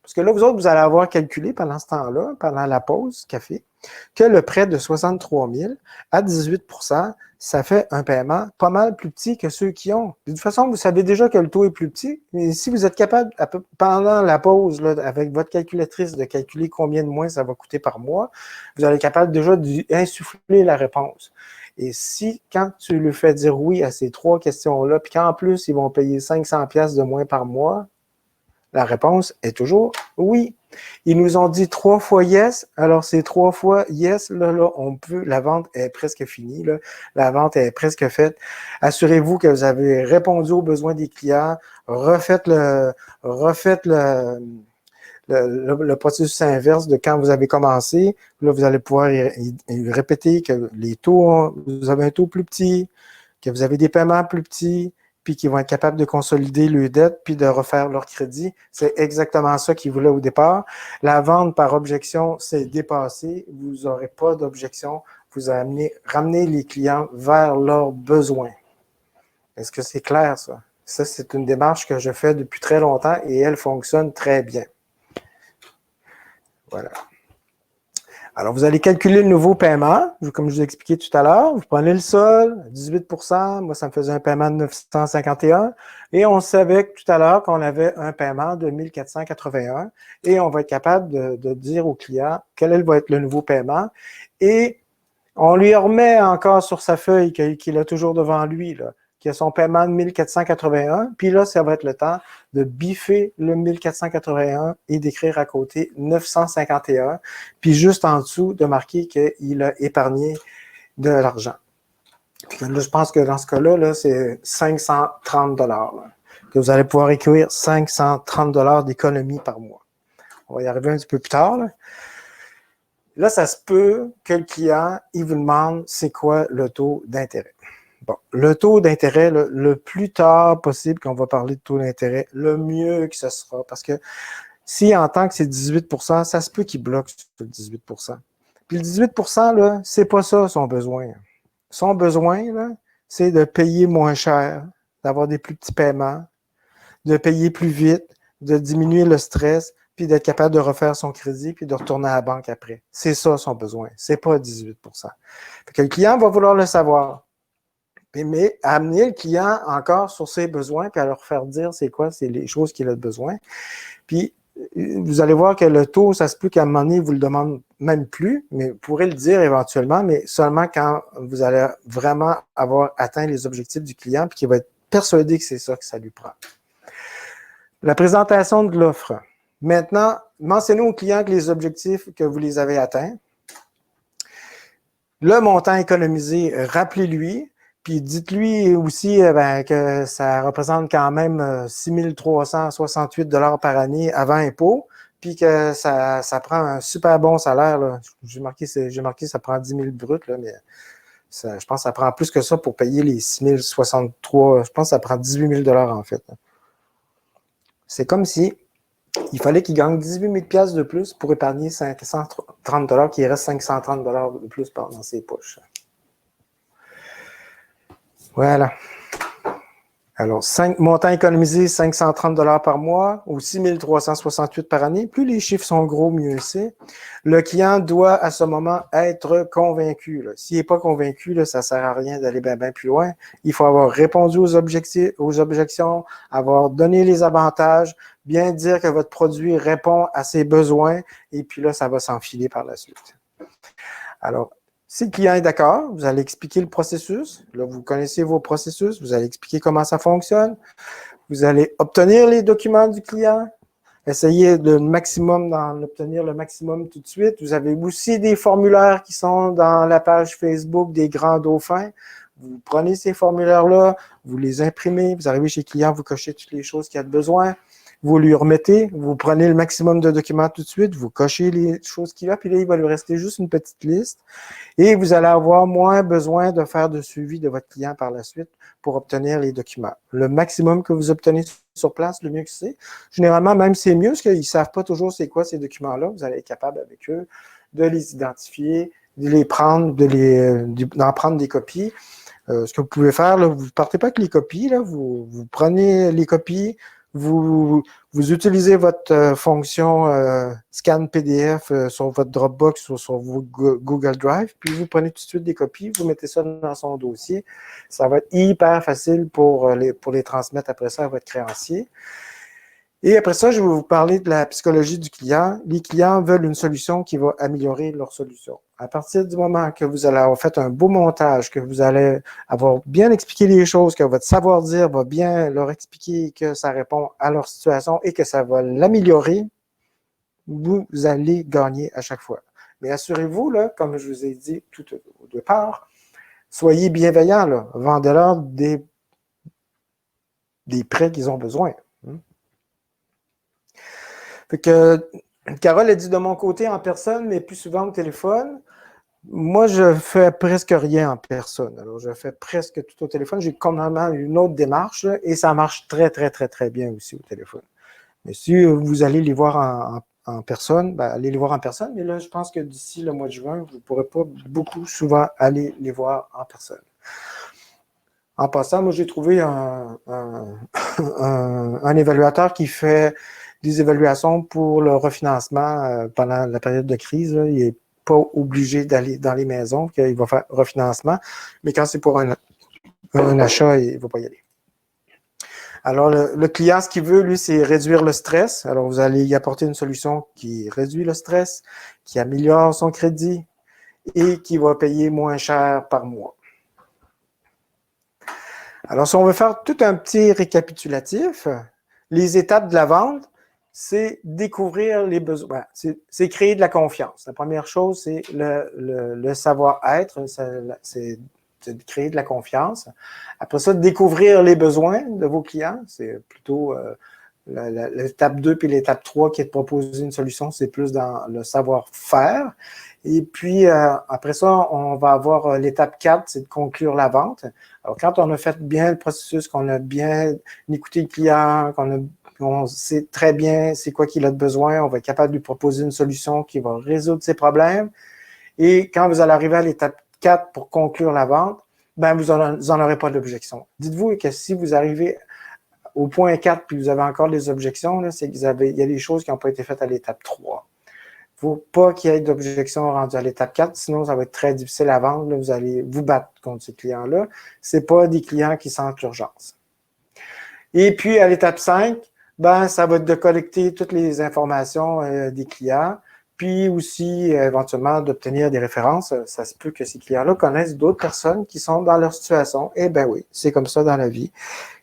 Parce que là, vous autres, vous allez avoir calculé pendant ce temps-là, pendant la pause café, que le prêt de 63 000 à 18 %, ça fait un paiement pas mal plus petit que ceux qui ont. De toute façon, vous savez déjà que le taux est plus petit, mais si vous êtes capable, pendant la pause, là, avec votre calculatrice, de calculer combien de moins ça va coûter par mois, vous allez être capable déjà d'insuffler la réponse. Et si, quand tu lui fais dire oui à ces 3 questions-là, puis qu'en plus, ils vont payer 500$ de moins par mois, la réponse est toujours oui. Ils nous ont dit 3 fois yes. Alors, ces 3 fois yes, là, on peut, la vente est presque finie, là. La vente est presque faite. Assurez-vous que vous avez répondu aux besoins des clients, refaites le processus inverse de quand vous avez commencé. Là, vous allez pouvoir répéter que les taux, vous avez un taux plus petit, que vous avez des paiements plus petits, puis qu'ils vont être capables de consolider leurs dettes, puis de refaire leur crédit. C'est exactement ça qu'ils voulaient au départ. La vente par objection, c'est dépassé. Vous n'aurez pas d'objection. Vous ramenez les clients vers leurs besoins. Est-ce que c'est clair, ça? Ça, c'est une démarche que je fais depuis très longtemps et elle fonctionne très bien. Voilà. Alors, vous allez calculer le nouveau paiement, comme je vous ai expliqué tout à l'heure. Vous prenez le sol, 18%, moi, ça me faisait un paiement de 951. Et on savait que tout à l'heure qu'on avait un paiement de 1481. Et on va être capable de dire au client quel va être le nouveau paiement. Et on lui remet encore sur sa feuille qu'il a toujours devant lui, là, qui a son paiement de 1481. Puis là, ça va être le temps de biffer le 1481 et d'écrire à côté 951. Puis juste en dessous, de marquer qu'il a épargné de l'argent. Là, je pense que dans ce cas-là, là, c'est 530 $. Que vous allez pouvoir écrire 530 $ d'économie par mois. On va y arriver un petit peu plus tard. Là, ça se peut que le client, il vous demande c'est quoi le taux d'intérêt. Bon, le taux d'intérêt, le plus tard possible qu'on va parler de taux d'intérêt, le mieux que ce sera. Parce que si en tant que c'est 18%, ça se peut qu'il bloque sur le 18%. Puis le 18%, là, c'est pas ça son besoin. Son besoin, là, c'est de payer moins cher, d'avoir des plus petits paiements, de payer plus vite, de diminuer le stress, puis d'être capable de refaire son crédit, puis de retourner à la banque après. C'est ça son besoin. C'est pas 18%. Fait que le client va vouloir le savoir. Mais amener le client encore sur ses besoins, puis à leur faire dire c'est quoi, c'est les choses qu'il a besoin. Puis, vous allez voir que le taux, ça se peut qu'à un moment donné, il vous le demande même plus, mais vous pourrez le dire éventuellement, mais seulement quand vous allez vraiment avoir atteint les objectifs du client, puis qu'il va être persuadé que c'est ça que ça lui prend. La présentation de l'offre. Maintenant, mentionnez au client que les objectifs, que vous les avez atteints. Le montant économisé, rappelez-lui. Puis dites-lui aussi que ça représente quand même 6 368 $ par année avant impôt, puis que ça prend un super bon salaire. Là. J'ai marqué ça prend 10 000 bruts, là, mais je pense que ça prend plus que ça pour payer les 6 063. Je pense que ça prend 18 000 $ en fait. C'est comme si il fallait qu'il gagne 18 000 $ de plus pour épargner 530 $, qu'il reste 530 $ de plus dans ses poches. Voilà. Alors, montant économisé, 530 $ par mois ou 6 368 par année. Plus les chiffres sont gros, mieux c'est. Le client doit, à ce moment, être convaincu. S'il n'est pas convaincu, là, ça ne sert à rien d'aller bien plus loin. Il faut avoir répondu aux objections, avoir donné les avantages, bien dire que votre produit répond à ses besoins, et puis là, ça va s'enfiler par la suite. Alors, si le client est d'accord, vous allez expliquer le processus. Là, vous connaissez vos processus. Vous allez expliquer comment ça fonctionne. Vous allez obtenir les documents du client. Essayez d'en obtenir le maximum tout de suite. Vous avez aussi des formulaires qui sont dans la page Facebook des Grands Dauphins. Vous prenez ces formulaires-là, vous les imprimez. Vous arrivez chez le client, vous cochez toutes les choses qu'il a besoin. Vous lui remettez, vous prenez le maximum de documents tout de suite, vous cochez les choses qu'il a, puis là, il va lui rester juste une petite liste. Et vous allez avoir moins besoin de faire de suivi de votre client par la suite pour obtenir les documents. Le maximum que vous obtenez sur place, le mieux que c'est. Généralement, même c'est mieux, parce qu'ils ne savent pas toujours c'est quoi ces documents-là. Vous allez être capable avec eux de les identifier, de les prendre, d'en prendre des copies. Ce que vous pouvez faire, là, vous ne partez pas avec les copies, là, vous prenez les copies, vous utilisez votre fonction scan PDF sur votre Dropbox ou sur vos Google Drive, puis vous prenez tout de suite des copies, vous mettez ça dans son dossier. Ça va être hyper facile pour les transmettre après ça à votre créancier. Et après ça, je vais vous parler de la psychologie du client. Les clients veulent une solution qui va améliorer leur solution. À partir du moment que vous allez avoir fait un beau montage, que vous allez avoir bien expliqué les choses, que votre savoir-dire va bien leur expliquer que ça répond à leur situation et que ça va l'améliorer, vous allez gagner à chaque fois. Mais assurez-vous, là, comme je vous ai dit tout au départ, soyez bienveillants, là. Vendez-leur des prêts qu'ils ont besoin. Fait que Carole a dit de mon côté en personne, mais plus souvent au téléphone. Moi, je fais presque rien en personne. Alors, je fais presque tout au téléphone. J'ai complètement une autre démarche là, et ça marche très, très, très, très bien aussi au téléphone. Mais si vous allez les voir en personne, ben, allez les voir en personne. Mais là, je pense que d'ici le mois de juin, vous ne pourrez pas beaucoup souvent aller les voir en personne. En passant, moi, j'ai trouvé un évaluateur qui fait des évaluations pour le refinancement pendant la période de crise. Là. Il n'est pas obligé d'aller dans les maisons, il va faire refinancement, mais quand c'est pour un achat, il ne va pas y aller. Alors, le client, ce qu'il veut, lui, c'est réduire le stress. Alors, vous allez y apporter une solution qui réduit le stress, qui améliore son crédit et qui va payer moins cher par mois. Alors, si on veut faire tout un petit récapitulatif, les étapes de la vente, c'est découvrir les besoins, c'est créer de la confiance. La première chose, c'est le savoir-être, c'est de créer de la confiance. Après ça, découvrir les besoins de vos clients, c'est plutôt l'étape 2 puis l'étape 3 qui est de proposer une solution, c'est plus dans le savoir-faire. Et puis, après ça, on va avoir l'étape 4, c'est de conclure la vente. Alors, quand on a fait bien le processus, qu'on a bien écouté le client, qu'on sait très bien c'est quoi qu'il a de besoin, on va être capable de lui proposer une solution qui va résoudre ses problèmes. Et quand vous allez arriver à l'étape 4 pour conclure la vente, ben vous en aurez pas d'objection. Dites-vous que si vous arrivez au point 4 puis vous avez encore des objections, c'est qu'il y a des choses qui n'ont pas été faites à l'étape 3. Il ne faut pas qu'il y ait d'objection rendue à l'étape 4, sinon ça va être très difficile à vendre. Là, vous allez vous battre contre ces clients-là. Ce n'est pas des clients qui sentent l'urgence. Et puis, à l'étape 5, ben, ça va être de collecter toutes les informations des clients, puis aussi éventuellement d'obtenir des références. Ça se peut que ces clients-là connaissent d'autres personnes qui sont dans leur situation. Eh bien oui, c'est comme ça dans la vie.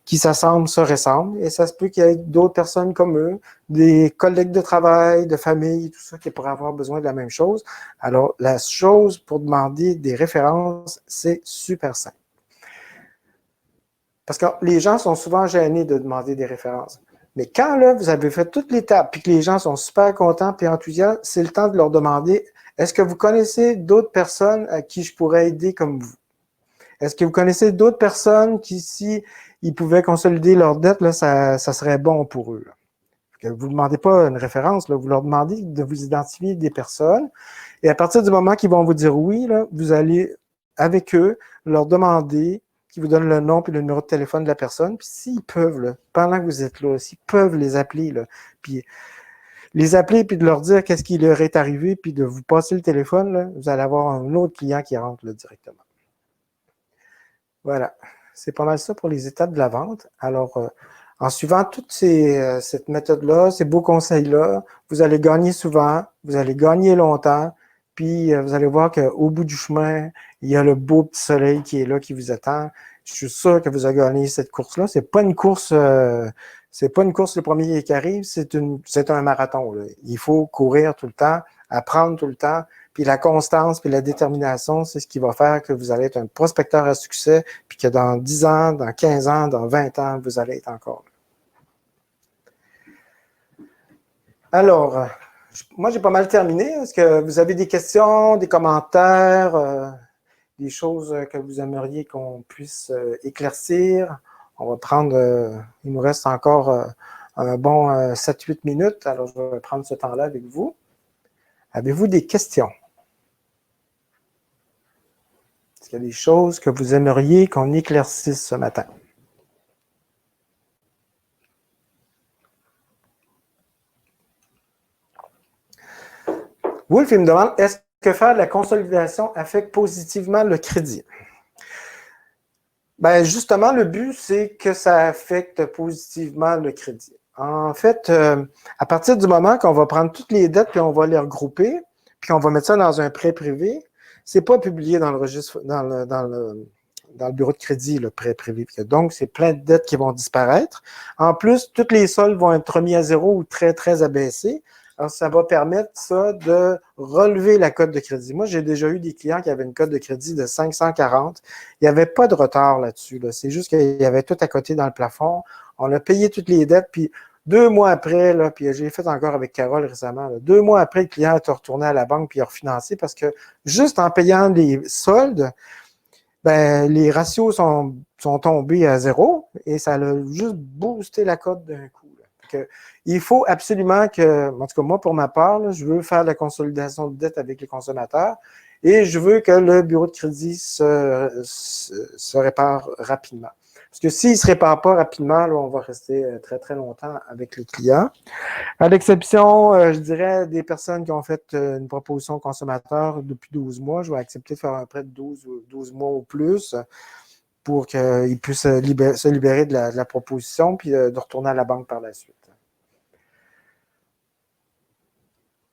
Qui s'assemblent se ressemblent, et ça se peut qu'il y ait d'autres personnes comme eux, des collègues de travail, de famille, tout ça, qui pourraient avoir besoin de la même chose. Alors, la chose pour demander des références, c'est super simple. Parce que les gens sont souvent gênés de demander des références. Mais quand là, vous avez fait toute l'étape, puis que les gens sont super contents et enthousiastes, c'est le temps de leur demander, est-ce que vous connaissez d'autres personnes à qui je pourrais aider comme vous? Est-ce que vous connaissez d'autres personnes qui, si ils pouvaient consolider leur dette, là, ça serait bon pour eux? Là. Vous ne demandez pas une référence, là, vous leur demandez de vous identifier des personnes. Et à partir du moment qu'ils vont vous dire oui, là, vous allez, avec eux, leur demander qu'ils vous donnent le nom et le numéro de téléphone de la personne. Puis s'ils peuvent, là, pendant que vous êtes là, s'ils peuvent les appeler, là, puis les appeler puis de leur dire qu'est-ce qui leur est arrivé, puis de vous passer le téléphone, là, vous allez avoir un autre client qui rentre là, directement. Voilà, c'est pas mal ça pour les étapes de la vente. Alors, en suivant toute cette méthode-là, ces beaux conseils-là, vous allez gagner souvent, vous allez gagner longtemps, puis vous allez voir qu'au bout du chemin, il y a le beau petit soleil qui est là, qui vous attend. Je suis sûr que vous allez gagner cette course-là. C'est pas une course le premier qui arrive, c'est un marathon. Là. Il faut courir tout le temps, apprendre tout le temps. Puis la constance, puis la détermination, c'est ce qui va faire que vous allez être un prospecteur à succès, puis que dans 10 ans, dans 15 ans, dans 20 ans, vous allez être encore là. Alors, moi, j'ai pas mal terminé. Est-ce que vous avez des questions, des commentaires, des choses que vous aimeriez qu'on puisse éclaircir? On va prendre, il nous reste encore un bon 7-8 minutes, alors je vais prendre ce temps-là avec vous. Avez-vous des questions? Est-ce qu'il y a des choses que vous aimeriez qu'on éclaircisse ce matin? Wolf, il me demande, est-ce que faire de la consolidation affecte positivement le crédit? Ben, justement, le but, c'est que ça affecte positivement le crédit. En fait, à partir du moment qu'on va prendre toutes les dettes puis on va les regrouper, puis on va mettre ça dans un prêt privé, c'est pas publié dans le registre, dans le bureau de crédit, le prêt privé. Donc, c'est plein de dettes qui vont disparaître. En plus, toutes les soldes vont être remis à zéro ou très, très abaissés. Alors, ça va permettre ça de relever la cote de crédit. Moi, j'ai déjà eu des clients qui avaient une cote de crédit de 540. Il n'y avait pas de retard là-dessus. Là. C'est juste qu'il y avait tout à côté dans le plafond. On a payé toutes les dettes, puis 2 mois après, là, puis j'ai fait encore avec Carole récemment, là, 2 mois après, le client est retourné à la banque puis il a refinancé parce que juste en payant les soldes, ben, les ratios sont tombés à zéro et ça a juste boosté la cote d'un coup. Que, il faut absolument que, en tout cas moi pour ma part, là, je veux faire la consolidation de dette avec les consommateurs et je veux que le bureau de crédit se répare rapidement. Parce que s'il ne se répare pas rapidement, là, on va rester très, très longtemps avec les clients. À l'exception, je dirais, des personnes qui ont fait une proposition au consommateur depuis 12 mois, je vais accepter de faire un prêt de 12 mois ou plus pour qu'ils puissent se libérer de la proposition puis de retourner à la banque par la suite.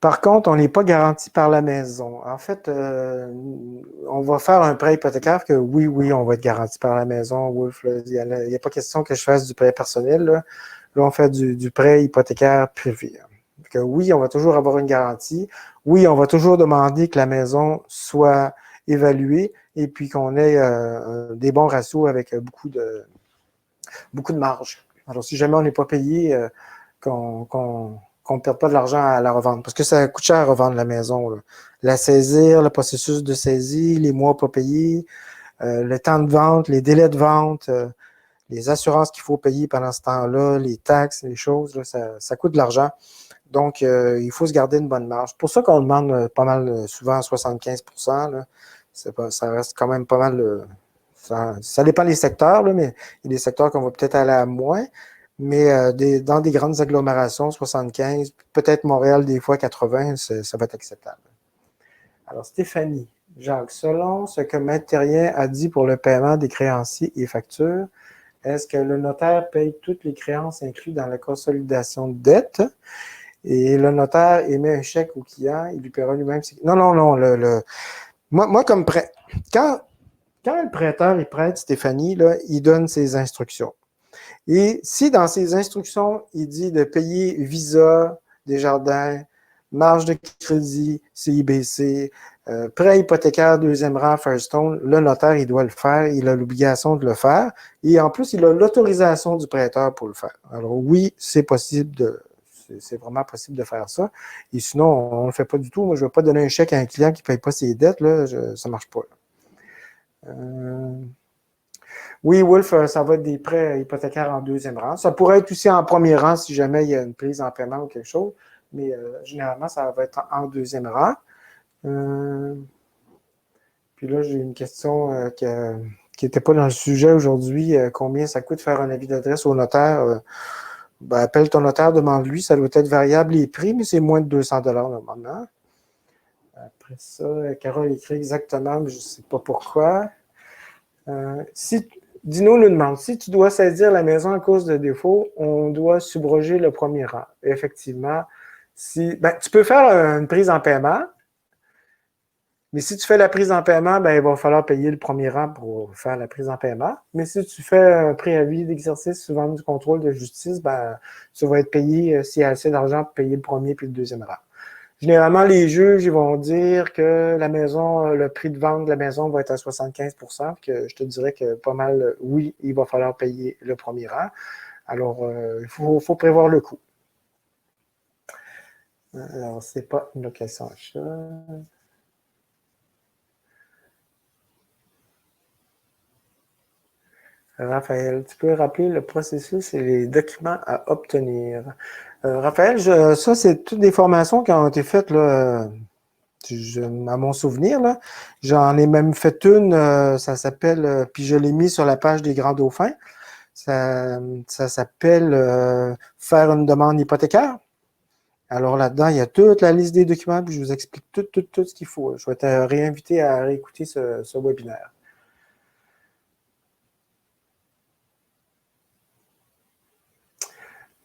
Par contre, on n'est pas garanti par la maison. En fait, on va faire un prêt hypothécaire que oui, on va être garanti par la maison. Wolf, il n'y a pas question que je fasse du prêt personnel. Là, on fait du prêt hypothécaire privé. Que oui, on va toujours avoir une garantie. Oui, on va toujours demander que la maison soit évaluée et puis qu'on ait des bons ratios avec beaucoup de marge. Alors, si jamais on n'est pas payé, qu'on ne perde pas de l'argent à la revente. Parce que ça coûte cher à revendre la maison. Là. La saisir, le processus de saisie, les mois pas payés, le temps de vente, les délais de vente, les assurances qu'il faut payer pendant ce temps-là, les taxes, les choses, là, ça coûte de l'argent. Donc, il faut se garder une bonne marge. C'est pour ça qu'on demande pas mal, souvent 75%. Là. Ça reste quand même pas mal. Ça dépend des secteurs, là, mais il y a des secteurs qu'on va peut-être aller à moins. Mais dans des grandes agglomérations, 75, peut-être Montréal, des fois 80, ça va être acceptable. Alors, Stéphanie, Jacques, selon ce que Maître Thérien a dit pour le paiement des créanciers et factures, est-ce que le notaire paye toutes les créances incluses dans la consolidation de dette et le notaire émet un chèque au client, il lui paiera lui-même? Non. Moi, comme prêt, quand le prêteur il prête, Stéphanie, là, il donne ses instructions. Et si dans ses instructions, il dit de payer Visa, Desjardins, marge de crédit, CIBC, prêt hypothécaire deuxième rang, Firestone, le notaire, il doit le faire, il a l'obligation de le faire. Et en plus, il a l'autorisation du prêteur pour le faire. Alors oui, c'est possible c'est vraiment possible de faire ça. Et sinon, on ne le fait pas du tout. Moi, je ne vais pas donner un chèque à un client qui ne paye pas ses dettes. Là, ça ne marche pas. Oui, Wolf, ça va être des prêts hypothécaires en deuxième rang. Ça pourrait être aussi en premier rang si jamais il y a une prise en paiement ou quelque chose, mais généralement, ça va être en deuxième rang. Puis là, j'ai une question qui n'était pas dans le sujet aujourd'hui. Combien ça coûte faire un avis d'adresse au notaire? Ben, appelle ton notaire, demande-lui. Ça doit être variable les prix, mais c'est moins de 200 $ normalement. Après ça, Carole écrit exactement, mais je ne sais pas pourquoi. Dino nous demande, si tu dois saisir la maison à cause de défaut, on doit subroger le premier rang. Effectivement, tu peux faire une prise en paiement, mais si tu fais la prise en paiement, ben, il va falloir payer le premier rang pour faire la prise en paiement. Mais si tu fais un préavis d'exercice souvent du contrôle de justice, ben, tu vas être payé s'il y a assez d'argent pour payer le premier puis le deuxième rang. Généralement, les juges ils vont dire que la maison, le prix de vente de la maison va être à 75%, que je te dirais que pas mal, oui, il va falloir payer le premier rang. Alors, il faut prévoir le coût. Alors, c'est pas une location achat. Raphaël, tu peux rappeler le processus et les documents à obtenir. Raphaël, ça, c'est toutes des formations qui ont été faites là, à mon souvenir. Là. J'en ai même fait une, ça s'appelle, puis je l'ai mis sur la page des Grands Dauphins. Ça s'appelle Faire une demande hypothécaire. Alors là-dedans, il y a toute la liste des documents, puis je vous explique tout ce qu'il faut. Je vais te réinviter à réécouter ce webinaire.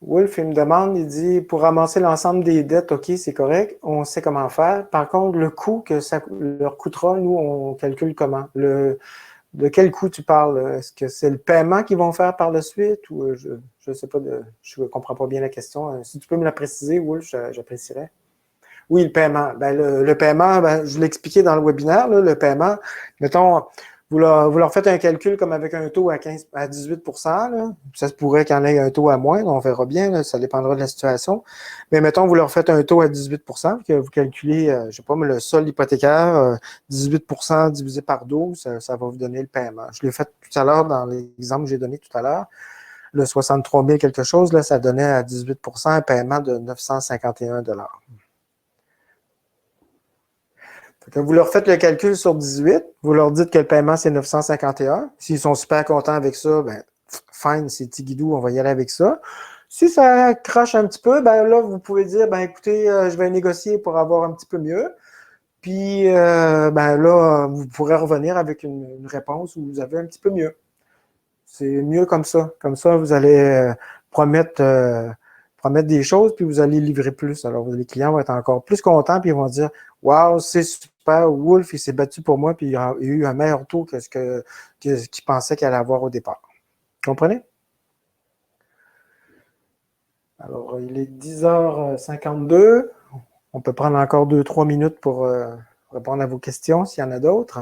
Wolf, il me demande, il dit, pour ramasser l'ensemble des dettes, OK, c'est correct, on sait comment faire. Par contre, le coût que ça leur coûtera, nous, on calcule comment? De quel coût tu parles? Est-ce que c'est le paiement qu'ils vont faire par la suite ou je ne sais pas, je ne comprends pas bien la question. Si tu peux me la préciser, Wolf, j'apprécierais. Oui, le paiement. Ben, le paiement, ben, je l'expliquais dans le webinaire, là, le paiement. Mettons, vous leur faites un calcul comme avec un taux à 15, à 18 là. Ça se pourrait qu'il y en ait un taux à moins, on verra bien, là, ça dépendra de la situation. Mais mettons, vous leur faites un taux à 18 que vous calculez, je ne sais pas, mais le solde hypothécaire, 18 divisé par 12, ça va vous donner le paiement. Je l'ai fait tout à l'heure dans l'exemple que j'ai donné tout à l'heure. Le 63 000 quelque chose, là, ça donnait à 18 un paiement de 951 $. Vous leur faites le calcul sur 18, vous leur dites que le paiement, c'est 951. S'ils sont super contents avec ça, ben, fine, c'est Tigidou, on va y aller avec ça. Si ça crache un petit peu, ben là, vous pouvez dire, ben écoutez, je vais négocier pour avoir un petit peu mieux. Puis, ben là, vous pourrez revenir avec une réponse où vous avez un petit peu mieux. C'est mieux comme ça. Comme ça, vous allez promettre, promettre des choses, puis vous allez livrer plus. Alors, les clients vont être encore plus contents, puis ils vont dire, waouh, c'est super, Wolf, il s'est battu pour moi, puis il a eu un meilleur taux que ce qu'il pensait qu'il allait avoir au départ. Comprenez? Alors, il est 10h52. On peut prendre encore 2-3 minutes pour répondre à vos questions s'il y en a d'autres.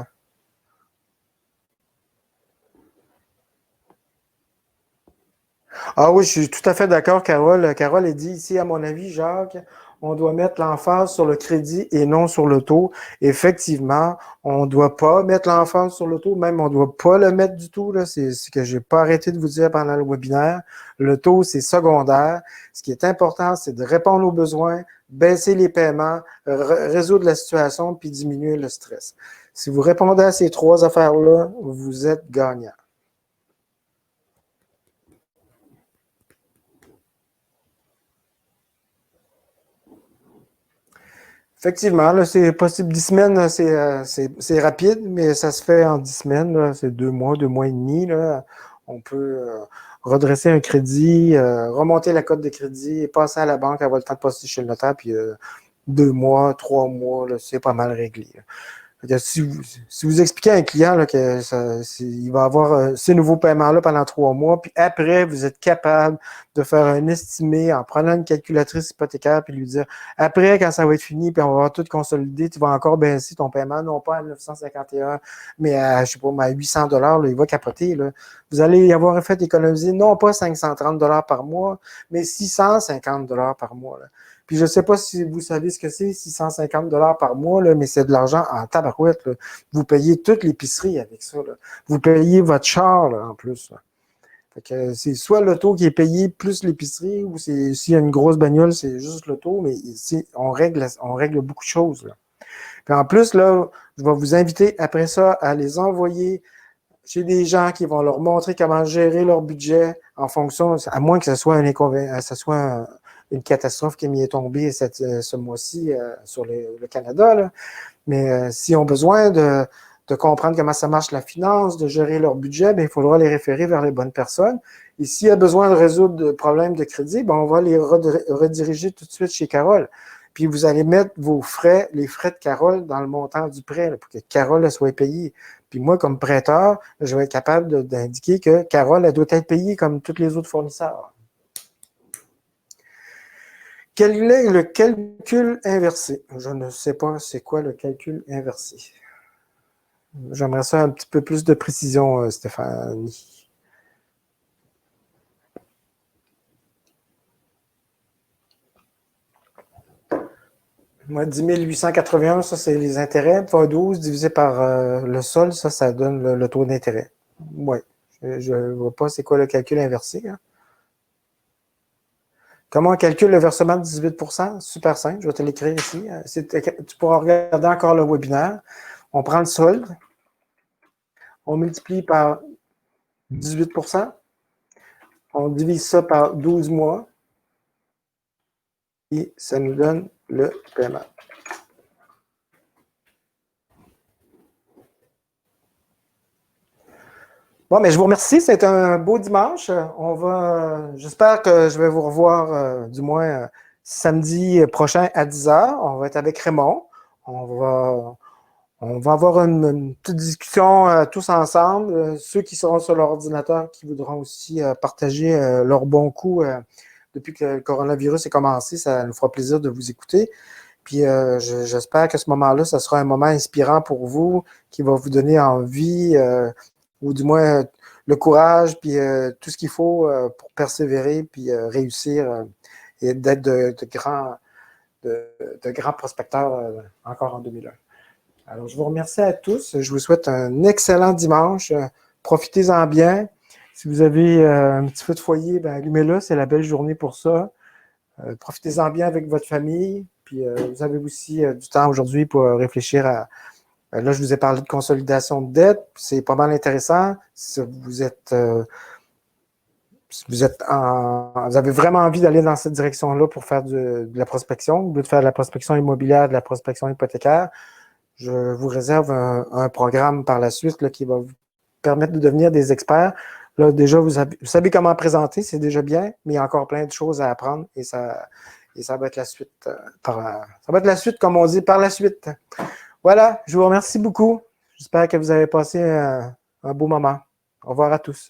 Ah oui, je suis tout à fait d'accord, Carole. Carole a dit ici, à mon avis, Jacques, on doit mettre l'emphase sur le crédit et non sur le taux. Effectivement, on ne doit pas mettre l'emphase sur le taux, même on ne doit pas le mettre du tout. C'est ce que je n'ai pas arrêté de vous dire pendant le webinaire. Le taux, c'est secondaire. Ce qui est important, c'est de répondre aux besoins, baisser les paiements, résoudre la situation, puis diminuer le stress. Si vous répondez à ces trois affaires-là, vous êtes gagnant. Effectivement, c'est possible. 10 semaines, c'est rapide, mais ça se fait en 10 semaines. C'est 2 mois et demi. Là. On peut redresser un crédit, remonter la cote de crédit, et passer à la banque, avoir le temps de passer chez le notaire, puis 2 mois, 3 mois, c'est pas mal réglé. Là. Si vous expliquez à un client là, que il va avoir ces nouveaux paiements-là pendant 3 mois, puis après, vous êtes capable de faire un estimé en prenant une calculatrice hypothécaire, puis lui dire, après, quand ça va être fini, puis on va avoir tout consolidé, tu vas encore baisser ton paiement, non pas à 951, mais à, je sais pas, à 800 $, il va capoter. Là. Vous allez y avoir fait économiser non pas 530 $ par mois, mais 650 $ par mois. Là. Puis je ne sais pas si vous savez ce que c'est, 650 $ par mois, là, mais c'est de l'argent en tabarouette. Là. Vous payez toute l'épicerie avec ça. Là. Vous payez votre char là, en plus. Là. Fait que c'est soit l'auto qui est payé plus l'épicerie, ou s'il y a une grosse bagnole, c'est juste l'auto, mais ici, on règle beaucoup de choses. Là. Puis en plus, là, je vais vous inviter après ça à les envoyer chez des gens qui vont leur montrer comment gérer leur budget en fonction, à moins que ce soit une catastrophe qui m'y est tombée ce mois-ci sur le Canada. Là. Mais s'ils ont besoin de comprendre comment ça marche la finance, de gérer leur budget, bien, il faudra les référer vers les bonnes personnes. Et s'il y a besoin de résoudre des problèmes de crédit, bien, on va les rediriger tout de suite chez Carole. Puis vous allez mettre vos frais, les frais de Carole dans le montant du prêt là, pour que Carole soit payée. Puis moi, comme prêteur, je vais être capable d'indiquer que Carole, elle doit être payée comme tous les autres fournisseurs. Quel est le calcul inversé? Je ne sais pas c'est quoi le calcul inversé. J'aimerais ça un petit peu plus de précision, Stéphanie. Moi, 10 881, ça, c'est les intérêts. Fois 12 divisé par le sol, ça donne le taux d'intérêt. Oui. Je ne vois pas c'est quoi le calcul inversé. Hein. Comment on calcule le versement de 18 %? Super simple, je vais te l'écrire ici. Tu pourras regarder encore le webinaire. On prend le solde, on multiplie par 18 %, on divise ça par 12 mois, et ça nous donne le paiement. Bon, mais je vous remercie. C'est un beau dimanche. J'espère que je vais vous revoir, du moins samedi prochain à 10 heures. On va être avec Raymond. On va, on va avoir une petite discussion tous ensemble. Ceux qui seront sur leur ordinateur, qui voudront aussi partager leurs bons coups depuis que le coronavirus est commencé, ça nous fera plaisir de vous écouter. Puis j'espère que ce moment-là, ça sera un moment inspirant pour vous, qui va vous donner envie, ou du moins le courage, puis tout ce qu'il faut pour persévérer, puis réussir et d'être de grands prospecteurs encore en 2001. Alors, je vous remercie à tous. Je vous souhaite un excellent dimanche. Profitez-en bien. Si vous avez un petit feu de foyer, ben, allumez-le. C'est la belle journée pour ça. Profitez-en bien avec votre famille. Puis vous avez aussi du temps aujourd'hui pour réfléchir à. Là, je vous ai parlé de consolidation de dette. C'est pas mal intéressant. Si vous avez vraiment envie d'aller dans cette direction-là pour faire de la prospection, au lieu de faire de la prospection immobilière, de la prospection hypothécaire, je vous réserve un programme par la suite là, qui va vous permettre de devenir des experts. Là, déjà, vous savez comment présenter, c'est déjà bien, mais il y a encore plein de choses à apprendre et ça va être la suite. Ça va être la suite, comme on dit, par la suite. Voilà, je vous remercie beaucoup. J'espère que vous avez passé un beau moment. Au revoir à tous.